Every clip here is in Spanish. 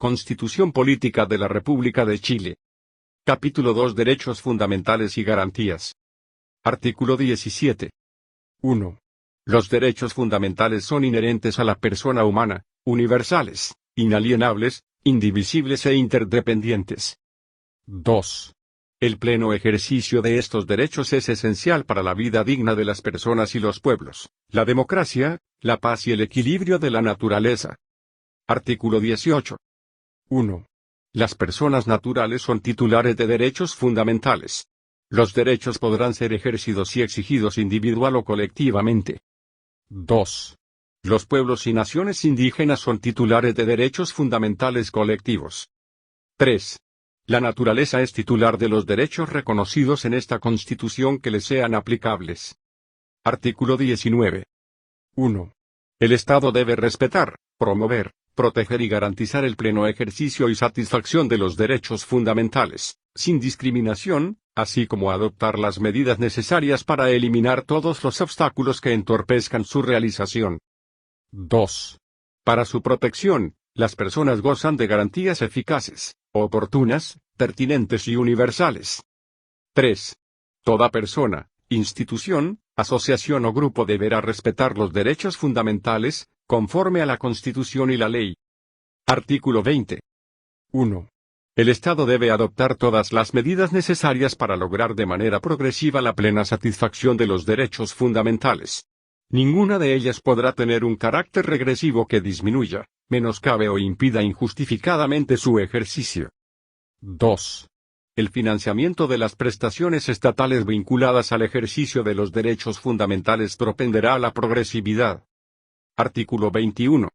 Constitución Política de la República de Chile. Capítulo 2. Derechos fundamentales y garantías. Artículo 17. 1. Los derechos fundamentales son inherentes a la persona humana, universales, inalienables, indivisibles e interdependientes. 2. El pleno ejercicio de estos derechos es esencial para la vida digna de las personas y los pueblos, la democracia, la paz y el equilibrio de la naturaleza. Artículo 18. 1. Las personas naturales son titulares de derechos fundamentales. Los derechos podrán ser ejercidos y exigidos individual o colectivamente. 2. Los pueblos y naciones indígenas son titulares de derechos fundamentales colectivos. 3. La naturaleza es titular de los derechos reconocidos en esta Constitución que le sean aplicables. Artículo 19. 1. El Estado debe respetar, promover, proteger y garantizar el pleno ejercicio y satisfacción de los derechos fundamentales, sin discriminación, así como adoptar las medidas necesarias para eliminar todos los obstáculos que entorpezcan su realización. 2. Para su protección, las personas gozan de garantías eficaces, oportunas, pertinentes y universales. 3. Toda persona, institución, asociación o grupo deberá respetar los derechos fundamentales, conforme a la Constitución y la ley. Artículo 20. 1. El Estado debe adoptar todas las medidas necesarias para lograr de manera progresiva la plena satisfacción de los derechos fundamentales. Ninguna de ellas podrá tener un carácter regresivo que disminuya, menoscabe o impida injustificadamente su ejercicio. 2. El financiamiento de las prestaciones estatales vinculadas al ejercicio de los derechos fundamentales propenderá a la progresividad. Artículo 21.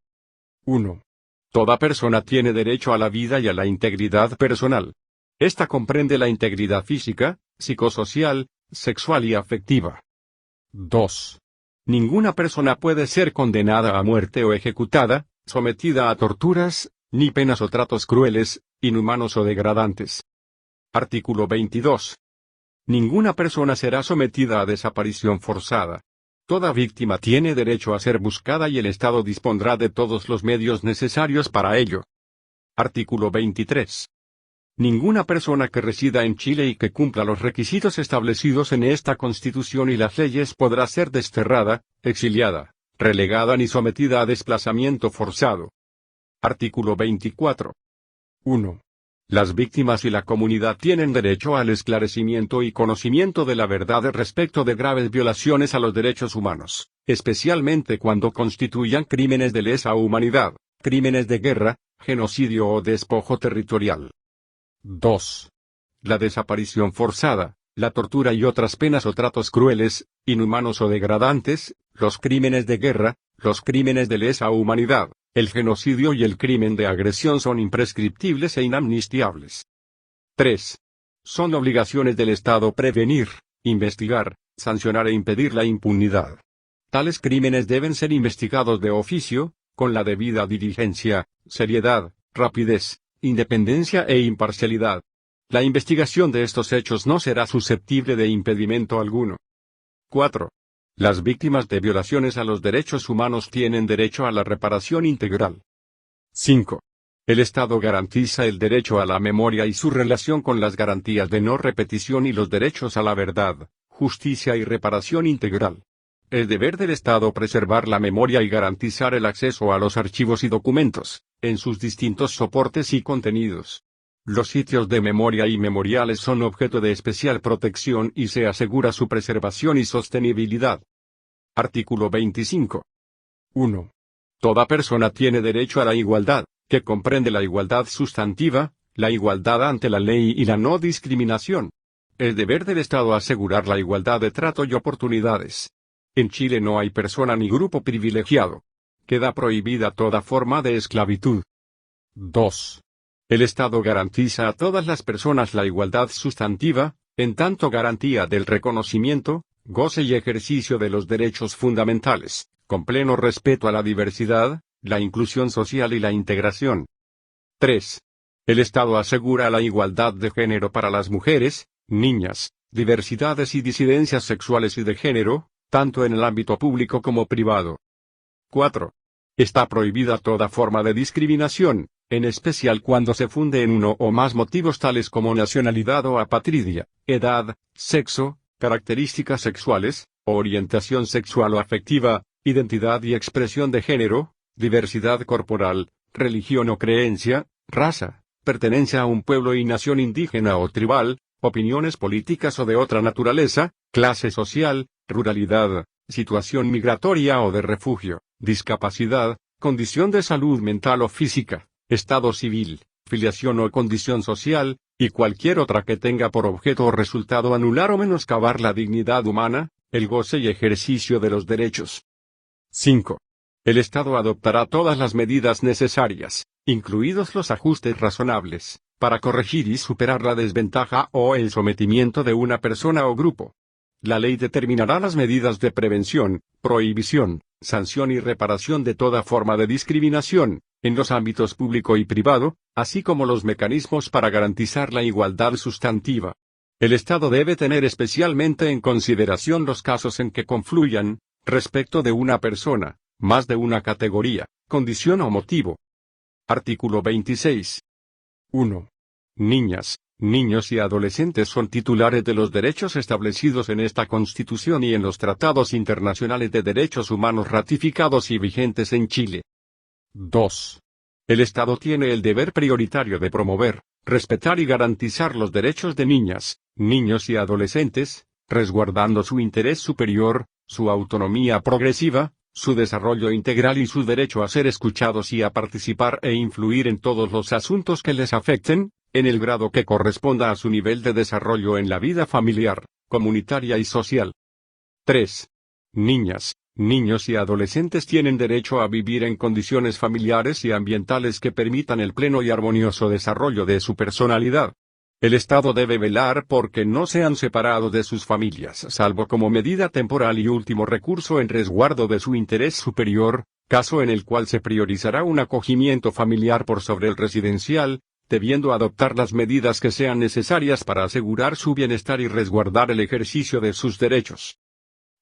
1. Toda persona tiene derecho a la vida y a la integridad personal. Esta comprende la integridad física, psicosocial, sexual y afectiva. 2. Ninguna persona puede ser condenada a muerte o ejecutada, sometida a torturas, ni penas o tratos crueles, inhumanos o degradantes. Artículo 22. Ninguna persona será sometida a desaparición forzada. Toda víctima tiene derecho a ser buscada y el Estado dispondrá de todos los medios necesarios para ello. Artículo 23. Ninguna persona que resida en Chile y que cumpla los requisitos establecidos en esta Constitución y las leyes podrá ser desterrada, exiliada, relegada ni sometida a desplazamiento forzado. Artículo 24. 1. Las víctimas y la comunidad tienen derecho al esclarecimiento y conocimiento de la verdad respecto de graves violaciones a los derechos humanos, especialmente cuando constituyan crímenes de lesa humanidad, crímenes de guerra, genocidio o despojo territorial. 2. La desaparición forzada, la tortura y otras penas o tratos crueles, inhumanos o degradantes, los crímenes de guerra, los crímenes de lesa humanidad, el genocidio y el crimen de agresión son imprescriptibles e inamnistiables. 3. Son obligaciones del Estado prevenir, investigar, sancionar e impedir la impunidad. Tales crímenes deben ser investigados de oficio, con la debida diligencia, seriedad, rapidez, independencia e imparcialidad. La investigación de estos hechos no será susceptible de impedimento alguno. 4. Las víctimas de violaciones a los derechos humanos tienen derecho a la reparación integral. 5. El Estado garantiza el derecho a la memoria y su relación con las garantías de no repetición y los derechos a la verdad, justicia y reparación integral. Es deber del Estado preservar la memoria y garantizar el acceso a los archivos y documentos, en sus distintos soportes y contenidos. Los sitios de memoria y memoriales son objeto de especial protección y se asegura su preservación y sostenibilidad. Artículo 25. 1. Toda persona tiene derecho a la igualdad, que comprende la igualdad sustantiva, la igualdad ante la ley y la no discriminación. Es deber del Estado asegurar la igualdad de trato y oportunidades. En Chile no hay persona ni grupo privilegiado. Queda prohibida toda forma de esclavitud. 2. El Estado garantiza a todas las personas la igualdad sustantiva, en tanto garantía del reconocimiento, goce y ejercicio de los derechos fundamentales, con pleno respeto a la diversidad, la inclusión social y la integración. 3. El Estado asegura la igualdad de género para las mujeres, niñas, diversidades y disidencias sexuales y de género, tanto en el ámbito público como privado. 4. Está prohibida toda forma de discriminación, en especial cuando se funde en uno o más motivos tales como nacionalidad o apatridia, edad, sexo, características sexuales, orientación sexual o afectiva, identidad y expresión de género, diversidad corporal, religión o creencia, raza, pertenencia a un pueblo y nación indígena o tribal, opiniones políticas o de otra naturaleza, clase social, ruralidad, situación migratoria o de refugio, discapacidad, condición de salud mental o física, estado civil, filiación o condición social, y cualquier otra que tenga por objeto o resultado anular o menoscabar la dignidad humana, el goce y ejercicio de los derechos. 5. El Estado adoptará todas las medidas necesarias, incluidos los ajustes razonables, para corregir y superar la desventaja o el sometimiento de una persona o grupo. La ley determinará las medidas de prevención, prohibición, sanción y reparación de toda forma de discriminación, en los ámbitos público y privado, así como los mecanismos para garantizar la igualdad sustantiva. El Estado debe tener especialmente en consideración los casos en que confluyan, respecto de una persona, más de una categoría, condición o motivo. Artículo 26. 1. Niñas, niños y adolescentes son titulares de los derechos establecidos en esta Constitución y en los tratados internacionales de derechos humanos ratificados y vigentes en Chile. 2. El Estado tiene el deber prioritario de promover, respetar y garantizar los derechos de niñas, niños y adolescentes, resguardando su interés superior, su autonomía progresiva, su desarrollo integral y su derecho a ser escuchados y a participar e influir en todos los asuntos que les afecten, en el grado que corresponda a su nivel de desarrollo en la vida familiar, comunitaria y social. 3. Niñas, niños y adolescentes tienen derecho a vivir en condiciones familiares y ambientales que permitan el pleno y armonioso desarrollo de su personalidad. El Estado debe velar porque no sean separados de sus familias, salvo como medida temporal y último recurso en resguardo de su interés superior, caso en el cual se priorizará un acogimiento familiar por sobre el residencial, debiendo adoptar las medidas que sean necesarias para asegurar su bienestar y resguardar el ejercicio de sus derechos.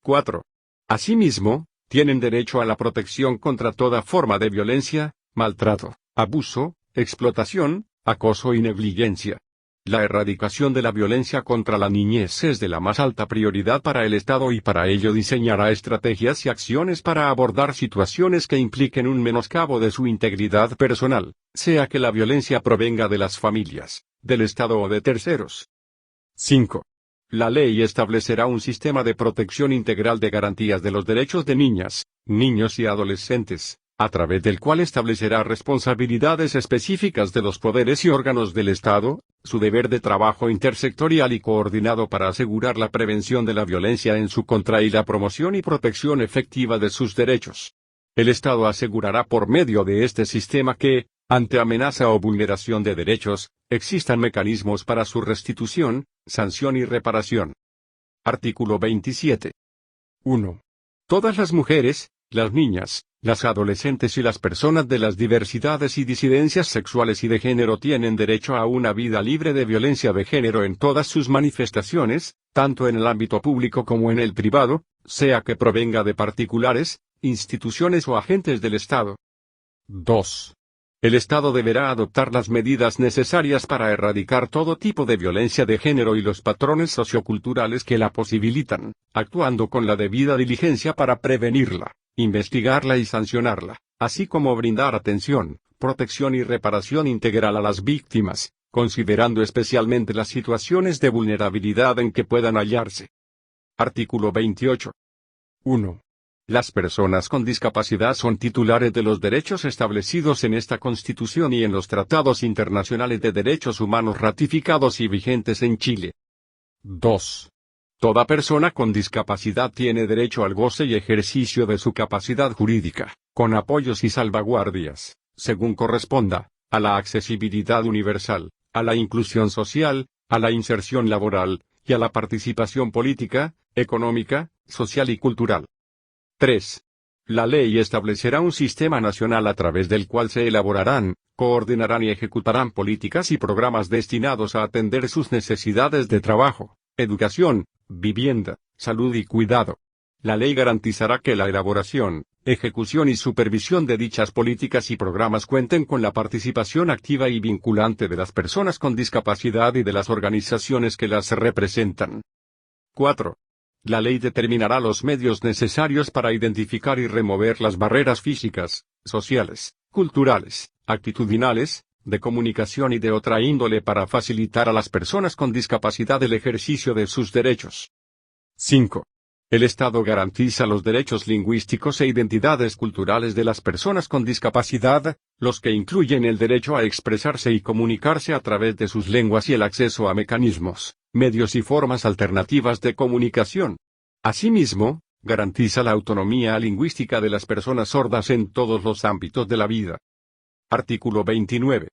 4. Asimismo, tienen derecho a la protección contra toda forma de violencia, maltrato, abuso, explotación, acoso y negligencia. La erradicación de la violencia contra la niñez es de la más alta prioridad para el Estado y para ello diseñará estrategias y acciones para abordar situaciones que impliquen un menoscabo de su integridad personal, sea que la violencia provenga de las familias, del Estado o de terceros. 5. La ley establecerá un sistema de protección integral de garantías de los derechos de niñas, niños y adolescentes, a través del cual establecerá responsabilidades específicas de los poderes y órganos del Estado, su deber de trabajo intersectorial y coordinado para asegurar la prevención de la violencia en su contra y la promoción y protección efectiva de sus derechos. El Estado asegurará por medio de este sistema que, ante amenaza o vulneración de derechos, existan mecanismos para su restitución, sanción y reparación. Artículo 27. 1. Todas las mujeres, las niñas, las adolescentes y las personas de las diversidades y disidencias sexuales y de género tienen derecho a una vida libre de violencia de género en todas sus manifestaciones, tanto en el ámbito público como en el privado, sea que provenga de particulares, instituciones o agentes del Estado. 2. El Estado deberá adoptar las medidas necesarias para erradicar todo tipo de violencia de género y los patrones socioculturales que la posibilitan, actuando con la debida diligencia para prevenirla, investigarla y sancionarla, así como brindar atención, protección y reparación integral a las víctimas, considerando especialmente las situaciones de vulnerabilidad en que puedan hallarse. Artículo 28. 1. Las personas con discapacidad son titulares de los derechos establecidos en esta Constitución y en los tratados internacionales de derechos humanos ratificados y vigentes en Chile. 2. Toda persona con discapacidad tiene derecho al goce y ejercicio de su capacidad jurídica, con apoyos y salvaguardias, según corresponda, a la accesibilidad universal, a la inclusión social, a la inserción laboral, y a la participación política, económica, social y cultural. 3. La ley establecerá un sistema nacional a través del cual se elaborarán, coordinarán y ejecutarán políticas y programas destinados a atender sus necesidades de trabajo, educación, vivienda, salud y cuidado. La ley garantizará que la elaboración, ejecución y supervisión de dichas políticas y programas cuenten con la participación activa y vinculante de las personas con discapacidad y de las organizaciones que las representan. 4. La ley determinará los medios necesarios para identificar y remover las barreras físicas, sociales, culturales, actitudinales, de comunicación y de otra índole para facilitar a las personas con discapacidad el ejercicio de sus derechos. 5. El Estado garantiza los derechos lingüísticos e identidades culturales de las personas con discapacidad, los que incluyen el derecho a expresarse y comunicarse a través de sus lenguas y el acceso a mecanismos, medios y formas alternativas de comunicación. Asimismo, garantiza la autonomía lingüística de las personas sordas en todos los ámbitos de la vida. Artículo 29.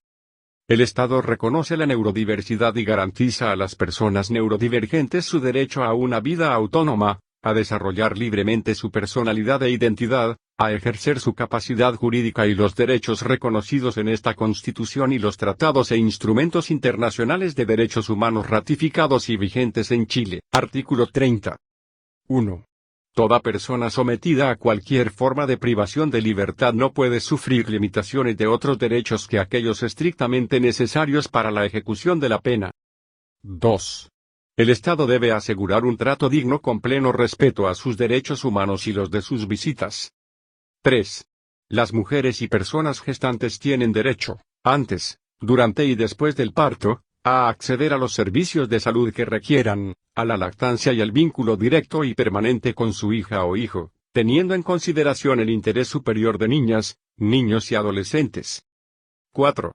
El Estado reconoce la neurodiversidad y garantiza a las personas neurodivergentes su derecho a una vida autónoma, a desarrollar libremente su personalidad e identidad, a ejercer su capacidad jurídica y los derechos reconocidos en esta Constitución y los tratados e instrumentos internacionales de derechos humanos ratificados y vigentes en Chile. Artículo 30. 1. Toda persona sometida a cualquier forma de privación de libertad no puede sufrir limitaciones de otros derechos que aquellos estrictamente necesarios para la ejecución de la pena. 2. El Estado debe asegurar un trato digno con pleno respeto a sus derechos humanos y los de sus visitas. 3. Las mujeres y personas gestantes tienen derecho, antes, durante y después del parto, a acceder a los servicios de salud que requieran, a la lactancia y al vínculo directo y permanente con su hija o hijo, teniendo en consideración el interés superior de niñas, niños y adolescentes. 4.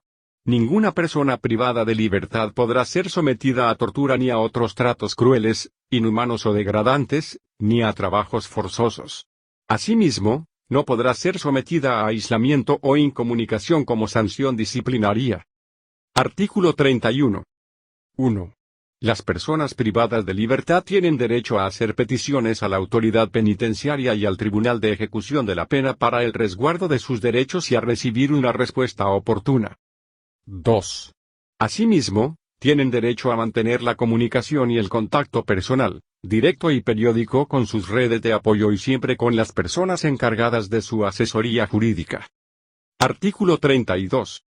Ninguna persona privada de libertad podrá ser sometida a tortura ni a otros tratos crueles, inhumanos o degradantes, ni a trabajos forzosos. Asimismo, no podrá ser sometida a aislamiento o incomunicación como sanción disciplinaria. Artículo 31. 1. Las personas privadas de libertad tienen derecho a hacer peticiones a la autoridad penitenciaria y al Tribunal de Ejecución de la Pena para el resguardo de sus derechos y a recibir una respuesta oportuna. 2. Asimismo, tienen derecho a mantener la comunicación y el contacto personal, directo y periódico con sus redes de apoyo y siempre con las personas encargadas de su asesoría jurídica. Artículo 32.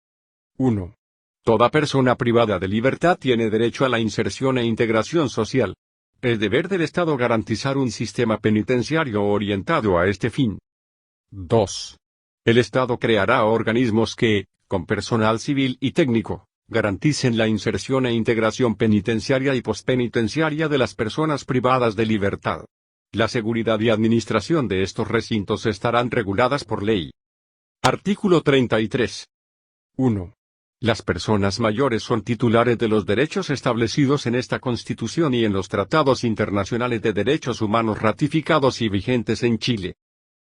1. Toda persona privada de libertad tiene derecho a la inserción e integración social. Es deber del Estado garantizar un sistema penitenciario orientado a este fin. 2. El Estado creará organismos que, con personal civil y técnico, garanticen la inserción e integración penitenciaria y pospenitenciaria de las personas privadas de libertad. La seguridad y administración de estos recintos estarán reguladas por ley. Artículo 33. 1. Las personas mayores son titulares de los derechos establecidos en esta Constitución y en los tratados internacionales de derechos humanos ratificados y vigentes en Chile.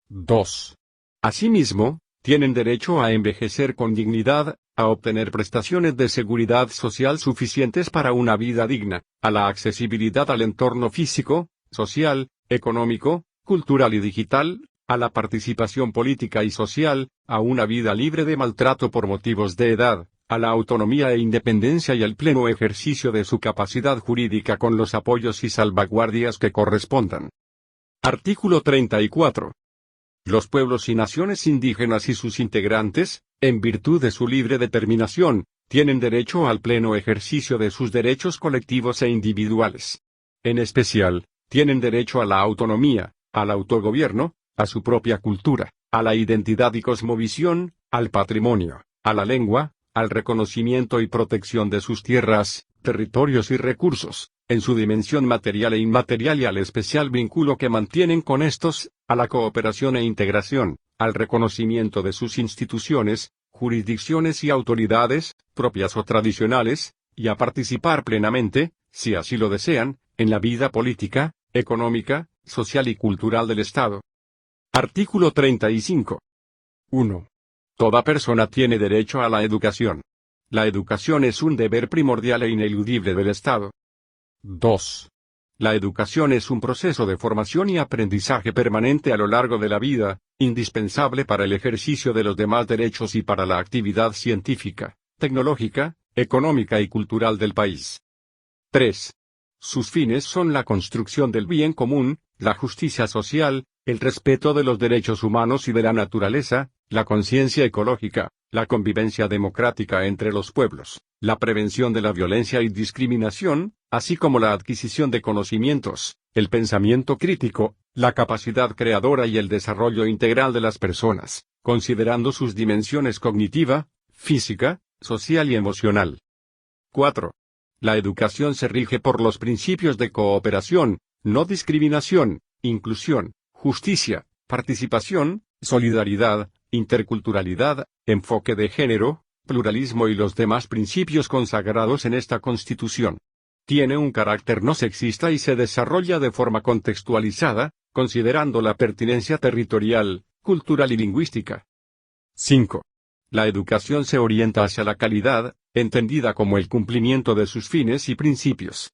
2. Asimismo, tienen derecho a envejecer con dignidad, a obtener prestaciones de seguridad social suficientes para una vida digna, a la accesibilidad al entorno físico, social, económico, cultural y digital, a la participación política y social, a una vida libre de maltrato por motivos de edad, a la autonomía e independencia y al pleno ejercicio de su capacidad jurídica con los apoyos y salvaguardias que correspondan. Artículo 34. Los pueblos y naciones indígenas y sus integrantes, en virtud de su libre determinación, tienen derecho al pleno ejercicio de sus derechos colectivos e individuales. En especial, tienen derecho a la autonomía, al autogobierno, a su propia cultura, a la identidad y cosmovisión, al patrimonio, a la lengua, al reconocimiento y protección de sus tierras, territorios y recursos, en su dimensión material e inmaterial y al especial vínculo que mantienen con estos, a la cooperación e integración, al reconocimiento de sus instituciones, jurisdicciones y autoridades, propias o tradicionales, y a participar plenamente, si así lo desean, en la vida política, económica, social y cultural del Estado. Artículo 35. 1. Toda persona tiene derecho a la educación. La educación es un deber primordial e ineludible del Estado. 2. La educación es un proceso de formación y aprendizaje permanente a lo largo de la vida, indispensable para el ejercicio de los demás derechos y para la actividad científica, tecnológica, económica y cultural del país. 3. Sus fines son la construcción del bien común, la justicia social, el respeto de los derechos humanos y de la naturaleza, la conciencia ecológica, la convivencia democrática entre los pueblos, la prevención de la violencia y discriminación, así como la adquisición de conocimientos, el pensamiento crítico, la capacidad creadora y el desarrollo integral de las personas, considerando sus dimensiones cognitiva, física, social y emocional. 4. La educación se rige por los principios de cooperación, no discriminación, inclusión, justicia, participación, solidaridad, interculturalidad, enfoque de género, pluralismo y los demás principios consagrados en esta Constitución. Tiene un carácter no sexista y se desarrolla de forma contextualizada, considerando la pertinencia territorial, cultural y lingüística. 5. La educación se orienta hacia la calidad, entendida como el cumplimiento de sus fines y principios.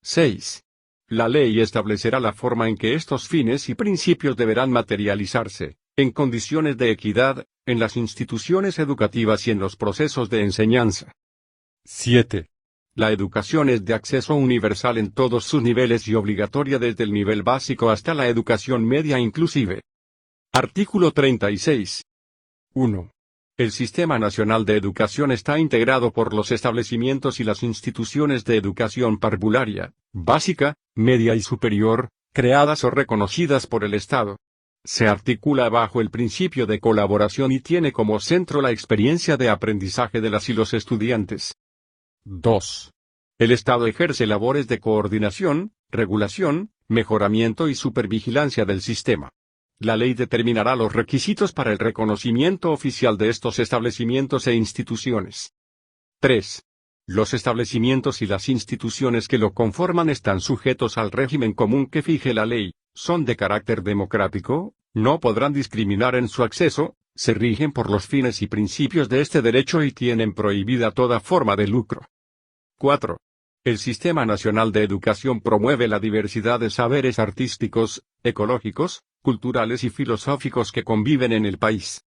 6. La ley establecerá la forma en que estos fines y principios deberán materializarse, en condiciones de equidad, en las instituciones educativas y en los procesos de enseñanza. 7. La educación es de acceso universal en todos sus niveles y obligatoria desde el nivel básico hasta la educación media inclusive. Artículo 36. 1. El Sistema Nacional de Educación está integrado por los establecimientos y las instituciones de educación parvularia, básica, media y superior, creadas o reconocidas por el Estado. Se articula bajo el principio de colaboración y tiene como centro la experiencia de aprendizaje de las y los estudiantes. 2. El Estado ejerce labores de coordinación, regulación, mejoramiento y supervigilancia del sistema. La ley determinará los requisitos para el reconocimiento oficial de estos establecimientos e instituciones. 3. Los establecimientos y las instituciones que lo conforman están sujetos al régimen común que fije la ley, son de carácter democrático, no podrán discriminar en su acceso, se rigen por los fines y principios de este derecho y tienen prohibida toda forma de lucro. 4. El Sistema Nacional de Educación promueve la diversidad de saberes artísticos, ecológicos, culturales y filosóficos que conviven en el país.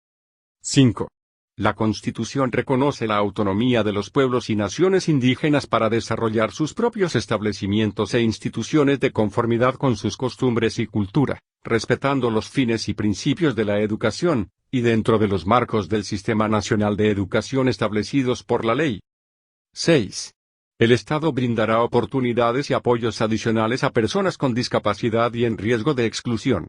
5. La Constitución reconoce la autonomía de los pueblos y naciones indígenas para desarrollar sus propios establecimientos e instituciones de conformidad con sus costumbres y cultura, respetando los fines y principios de la educación, y dentro de los marcos del Sistema Nacional de Educación establecidos por la ley. 6. El Estado brindará oportunidades y apoyos adicionales a personas con discapacidad y en riesgo de exclusión.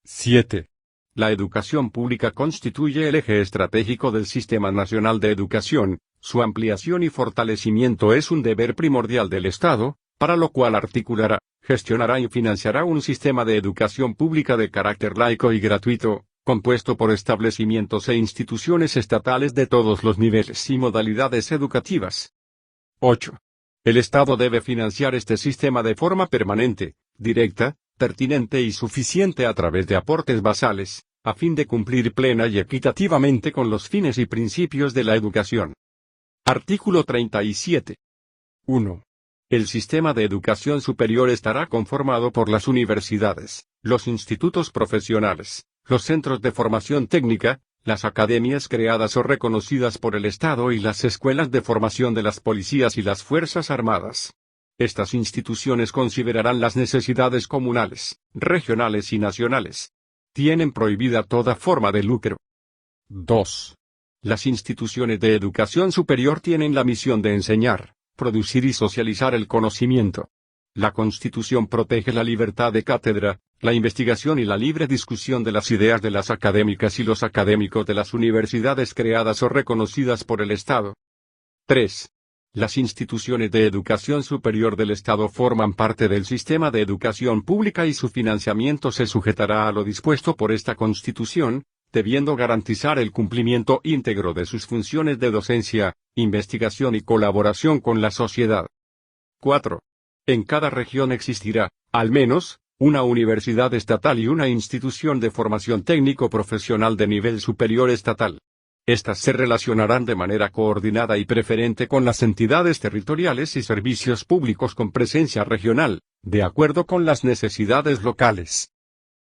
7. La educación pública constituye el eje estratégico del Sistema Nacional de Educación, su ampliación y fortalecimiento es un deber primordial del Estado, para lo cual articulará, gestionará y financiará un sistema de educación pública de carácter laico y gratuito, compuesto por establecimientos e instituciones estatales de todos los niveles y modalidades educativas. 8. El Estado debe financiar este sistema de forma permanente, directa, pertinente y suficiente a través de aportes basales, a fin de cumplir plena y equitativamente con los fines y principios de la educación. Artículo 37. 1. El sistema de educación superior estará conformado por las universidades, los institutos profesionales, los centros de formación técnica, las academias creadas o reconocidas por el Estado y las escuelas de formación de las policías y las Fuerzas Armadas. Estas instituciones considerarán las necesidades comunales, regionales y nacionales. Tienen prohibida toda forma de lucro. 2. Las instituciones de educación superior tienen la misión de enseñar, producir y socializar el conocimiento. La Constitución protege la libertad de cátedra, la investigación y la libre discusión de las ideas de las académicas y los académicos de las universidades creadas o reconocidas por el Estado. 3. Las instituciones de educación superior del Estado forman parte del sistema de educación pública y su financiamiento se sujetará a lo dispuesto por esta Constitución, debiendo garantizar el cumplimiento íntegro de sus funciones de docencia, investigación y colaboración con la sociedad. 4. En cada región existirá, al menos, una universidad estatal y una institución de formación técnico-profesional de nivel superior estatal. Estas se relacionarán de manera coordinada y preferente con las entidades territoriales y servicios públicos con presencia regional, de acuerdo con las necesidades locales.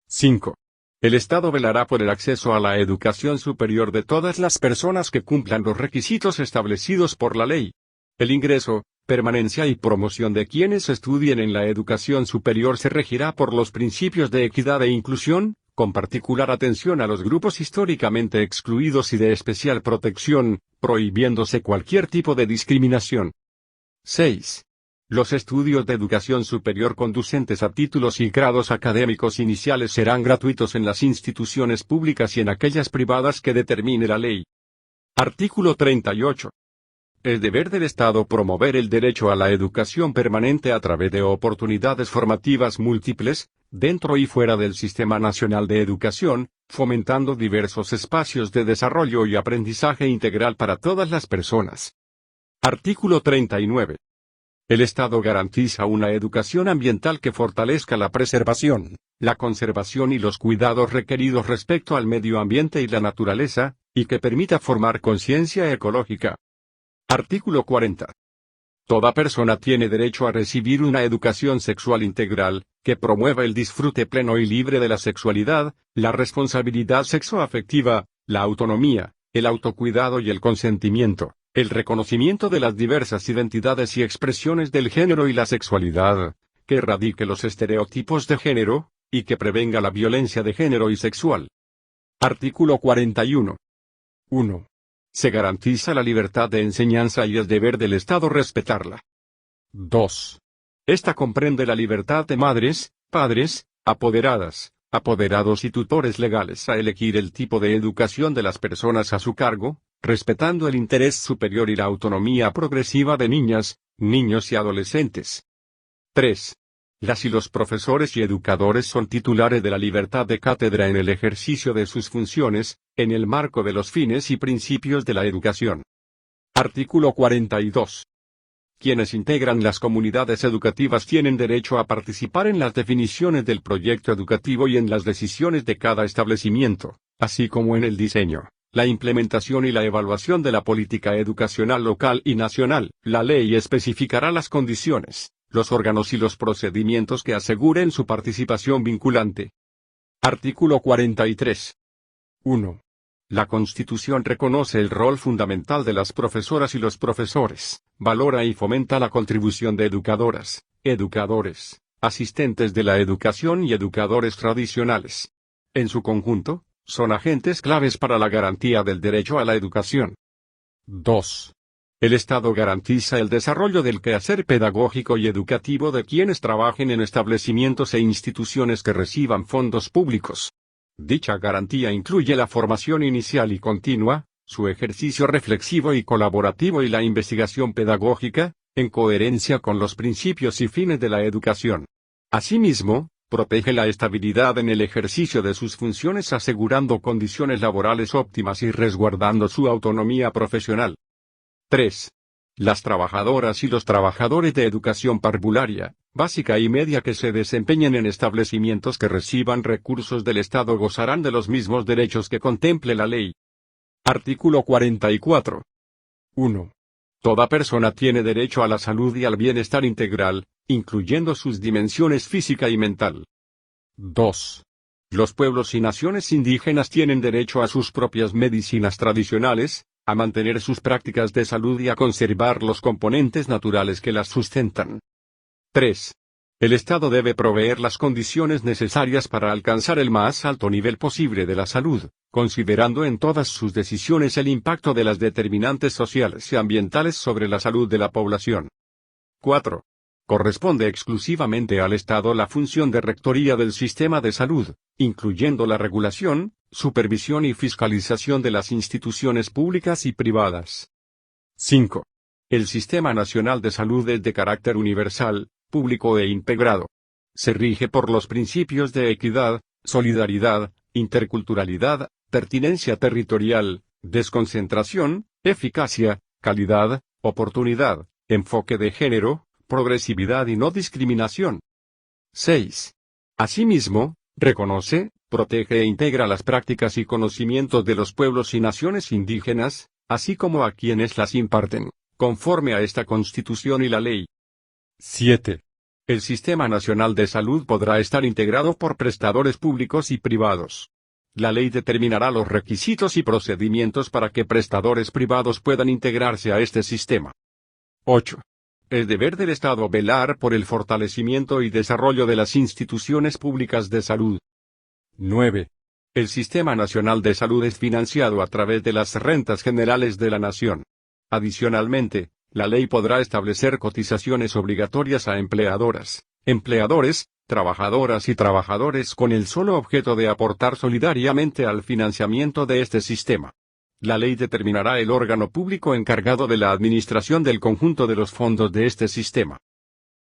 5. El Estado velará por el acceso a la educación superior de todas las personas que cumplan los requisitos establecidos por la ley. El ingreso, permanencia y promoción de quienes estudien en la educación superior se regirá por los principios de equidad e inclusión, con particular atención a los grupos históricamente excluidos y de especial protección, prohibiéndose cualquier tipo de discriminación. 6. Los estudios de educación superior conducentes a títulos y grados académicos iniciales serán gratuitos en las instituciones públicas y en aquellas privadas que determine la ley. Artículo 38. Es deber del Estado promover el derecho a la educación permanente a través de oportunidades formativas múltiples, dentro y fuera del Sistema Nacional de Educación, fomentando diversos espacios de desarrollo y aprendizaje integral para todas las personas. Artículo 39. El Estado garantiza una educación ambiental que fortalezca la preservación, la conservación y los cuidados requeridos respecto al medio ambiente y la naturaleza, y que permita formar conciencia ecológica. Artículo 40. Toda persona tiene derecho a recibir una educación sexual integral, que promueva el disfrute pleno y libre de la sexualidad, la responsabilidad sexoafectiva, la autonomía, el autocuidado y el consentimiento, el reconocimiento de las diversas identidades y expresiones del género y la sexualidad, que erradique los estereotipos de género, y que prevenga la violencia de género y sexual. Artículo 41. 1. Se garantiza la libertad de enseñanza y es deber del Estado respetarla. 2. Esta comprende la libertad de madres, padres, apoderadas, apoderados y tutores legales a elegir el tipo de educación de las personas a su cargo, respetando el interés superior y la autonomía progresiva de niñas, niños y adolescentes. 3. Las y los profesores y educadores son titulares de la libertad de cátedra en el ejercicio de sus funciones, en el marco de los fines y principios de la educación. Artículo 42. Quienes integran las comunidades educativas tienen derecho a participar en las definiciones del proyecto educativo y en las decisiones de cada establecimiento, así como en el diseño, la implementación y la evaluación de la política educacional local y nacional. La ley especificará las condiciones, los órganos y los procedimientos que aseguren su participación vinculante. Artículo 43. 1. La Constitución reconoce el rol fundamental de las profesoras y los profesores, valora y fomenta la contribución de educadoras, educadores, asistentes de la educación y educadores tradicionales. En su conjunto, son agentes claves para la garantía del derecho a la educación. 2. El Estado garantiza el desarrollo del quehacer pedagógico y educativo de quienes trabajen en establecimientos e instituciones que reciban fondos públicos. Dicha garantía incluye la formación inicial y continua, su ejercicio reflexivo y colaborativo y la investigación pedagógica, en coherencia con los principios y fines de la educación. Asimismo, protege la estabilidad en el ejercicio de sus funciones asegurando condiciones laborales óptimas y resguardando su autonomía profesional. 3. Las trabajadoras y los trabajadores de educación parvularia, básica y media que se desempeñen en establecimientos que reciban recursos del Estado gozarán de los mismos derechos que contemple la ley. Artículo 44. 1. Toda persona tiene derecho a la salud y al bienestar integral, incluyendo sus dimensiones física y mental. 2. Los pueblos y naciones indígenas tienen derecho a sus propias medicinas tradicionales, a mantener sus prácticas de salud y a conservar los componentes naturales que las sustentan. 3. El Estado debe proveer las condiciones necesarias para alcanzar el más alto nivel posible de la salud, considerando en todas sus decisiones el impacto de las determinantes sociales y ambientales sobre la salud de la población. 4. Corresponde exclusivamente al Estado la función de rectoría del sistema de salud, incluyendo la regulación, supervisión y fiscalización de las instituciones públicas y privadas. 5. El Sistema Nacional de Salud es de carácter universal, público e integrado. Se rige por los principios de equidad, solidaridad, interculturalidad, pertinencia territorial, desconcentración, eficacia, calidad, oportunidad, enfoque de género, progresividad y no discriminación. 6. Asimismo, reconoce, protege e integra las prácticas y conocimientos de los pueblos y naciones indígenas, así como a quienes las imparten, conforme a esta Constitución y la ley. 7. El Sistema Nacional de Salud podrá estar integrado por prestadores públicos y privados. La ley determinará los requisitos y procedimientos para que prestadores privados puedan integrarse a este sistema. 8. Es deber del Estado velar por el fortalecimiento y desarrollo de las instituciones públicas de salud. 9. El Sistema Nacional de Salud es financiado a través de las rentas generales de la nación. Adicionalmente, la ley podrá establecer cotizaciones obligatorias a empleadoras, empleadores, trabajadoras y trabajadores con el solo objeto de aportar solidariamente al financiamiento de este sistema. La ley determinará el órgano público encargado de la administración del conjunto de los fondos de este sistema.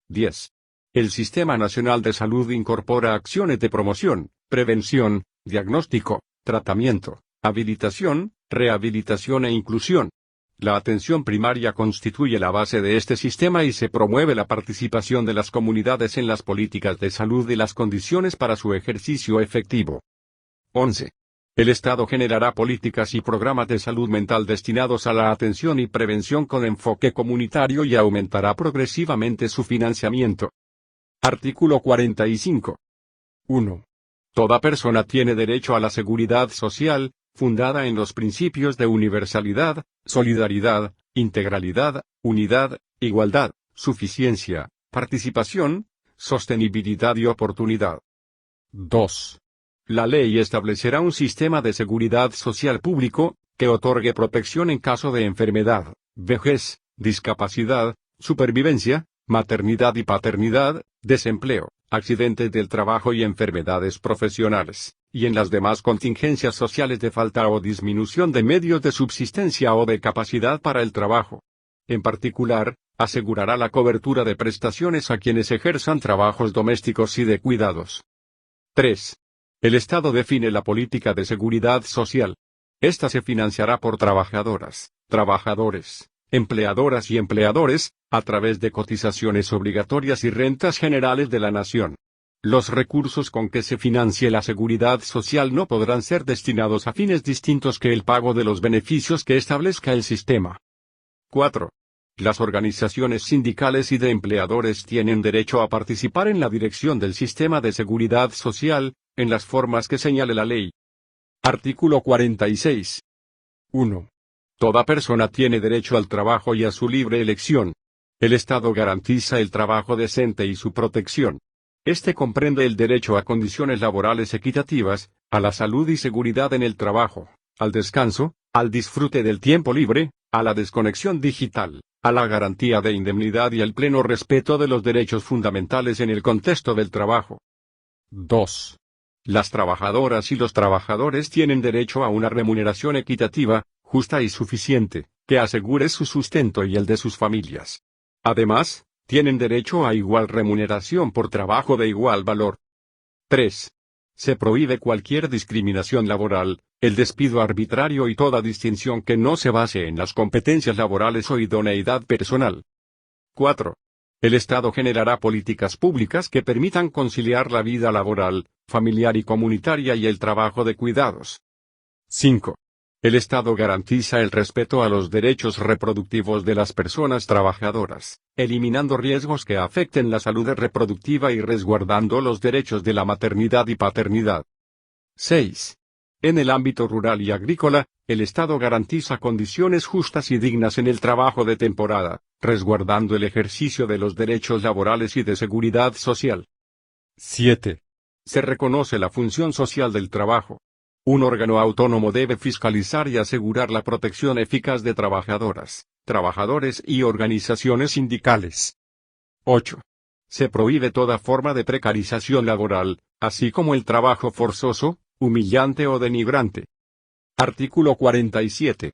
10. El Sistema Nacional de Salud incorpora acciones de promoción, prevención, diagnóstico, tratamiento, habilitación, rehabilitación e inclusión. La atención primaria constituye la base de este sistema y se promueve la participación de las comunidades en las políticas de salud y las condiciones para su ejercicio efectivo. 11. El Estado generará políticas y programas de salud mental destinados a la atención y prevención con enfoque comunitario y aumentará progresivamente su financiamiento. Artículo 45. 1. Toda persona tiene derecho a la seguridad social, fundada en los principios de universalidad, solidaridad, integralidad, unidad, igualdad, suficiencia, participación, sostenibilidad y oportunidad. 2. La ley establecerá un sistema de seguridad social público, que otorgue protección en caso de enfermedad, vejez, discapacidad, supervivencia, maternidad y paternidad, desempleo, accidentes del trabajo y enfermedades profesionales, y en las demás contingencias sociales de falta o disminución de medios de subsistencia o de capacidad para el trabajo. En particular, asegurará la cobertura de prestaciones a quienes ejerzan trabajos domésticos y de cuidados. 3. El Estado define la política de seguridad social. Esta se financiará por trabajadoras, trabajadores, empleadoras y empleadores, a través de cotizaciones obligatorias y rentas generales de la nación. Los recursos con que se financie la seguridad social no podrán ser destinados a fines distintos que el pago de los beneficios que establezca el sistema. 4. Las organizaciones sindicales y de empleadores tienen derecho a participar en la dirección del sistema de seguridad social, en las formas que señale la ley. Artículo 46. 1. Toda persona tiene derecho al trabajo y a su libre elección. El Estado garantiza el trabajo decente y su protección. Este comprende el derecho a condiciones laborales equitativas, a la salud y seguridad en el trabajo, al descanso, al disfrute del tiempo libre, a la desconexión digital, a la garantía de indemnidad y al pleno respeto de los derechos fundamentales en el contexto del trabajo. 2. Las trabajadoras y los trabajadores tienen derecho a una remuneración equitativa, justa y suficiente, que asegure su sustento y el de sus familias. Además, tienen derecho a igual remuneración por trabajo de igual valor. 3. Se prohíbe cualquier discriminación laboral, el despido arbitrario y toda distinción que no se base en las competencias laborales o idoneidad personal. 4. El Estado generará políticas públicas que permitan conciliar la vida laboral, familiar y comunitaria y el trabajo de cuidados. 5. El Estado garantiza el respeto a los derechos reproductivos de las personas trabajadoras, eliminando riesgos que afecten la salud reproductiva y resguardando los derechos de la maternidad y paternidad. 6. En el ámbito rural y agrícola, el Estado garantiza condiciones justas y dignas en el trabajo de temporada, resguardando el ejercicio de los derechos laborales y de seguridad social. 7. Se reconoce la función social del trabajo. Un órgano autónomo debe fiscalizar y asegurar la protección eficaz de trabajadoras, trabajadores y organizaciones sindicales. 8. Se prohíbe toda forma de precarización laboral, así como el trabajo forzoso, humillante o denigrante. Artículo 47.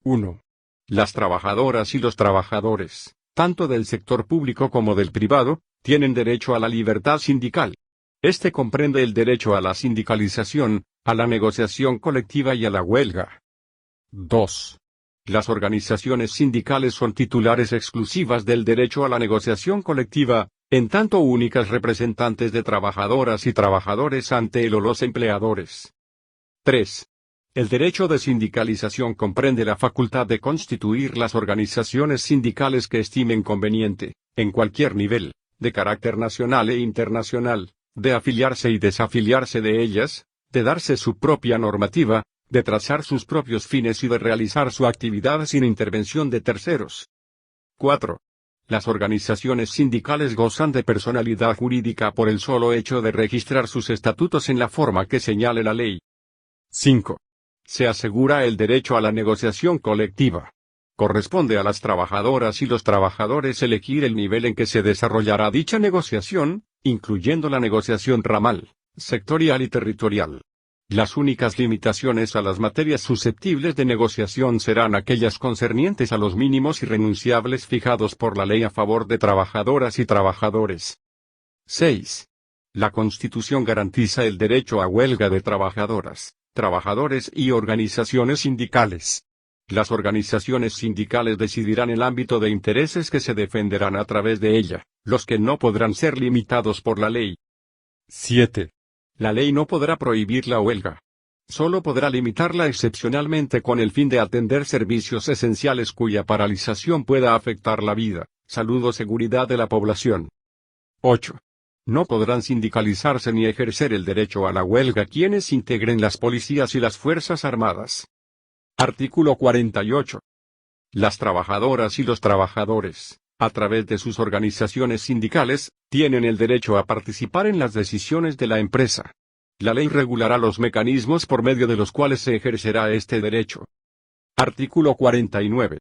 1. Las trabajadoras y los trabajadores, tanto del sector público como del privado, tienen derecho a la libertad sindical. Este comprende el derecho a la sindicalización, a la negociación colectiva y a la huelga. 2. Las organizaciones sindicales son titulares exclusivas del derecho a la negociación colectiva, en tanto únicas representantes de trabajadoras y trabajadores ante él o los empleadores. 3. El derecho de sindicalización comprende la facultad de constituir las organizaciones sindicales que estimen conveniente, en cualquier nivel, de carácter nacional e internacional, de afiliarse y desafiliarse de ellas, de darse su propia normativa, de trazar sus propios fines y de realizar su actividad sin intervención de terceros. 4. Las organizaciones sindicales gozan de personalidad jurídica por el solo hecho de registrar sus estatutos en la forma que señale la ley. 5. Se asegura el derecho a la negociación colectiva. Corresponde a las trabajadoras y los trabajadores elegir el nivel en que se desarrollará dicha negociación, incluyendo la negociación ramal, sectorial y territorial. Las únicas limitaciones a las materias susceptibles de negociación serán aquellas concernientes a los mínimos irrenunciables fijados por la ley a favor de trabajadoras y trabajadores. 6. La Constitución garantiza el derecho a huelga de trabajadoras, trabajadores y organizaciones sindicales. Las organizaciones sindicales decidirán el ámbito de intereses que se defenderán a través de ella, los que no podrán ser limitados por la ley. 7. La ley no podrá prohibir la huelga. Solo podrá limitarla excepcionalmente con el fin de atender servicios esenciales cuya paralización pueda afectar la vida, salud o seguridad de la población. 8. No podrán sindicalizarse ni ejercer el derecho a la huelga quienes integren las policías y las fuerzas armadas. Artículo 48. Las trabajadoras y los trabajadores, a través de sus organizaciones sindicales, tienen el derecho a participar en las decisiones de la empresa. La ley regulará los mecanismos por medio de los cuales se ejercerá este derecho. Artículo 49.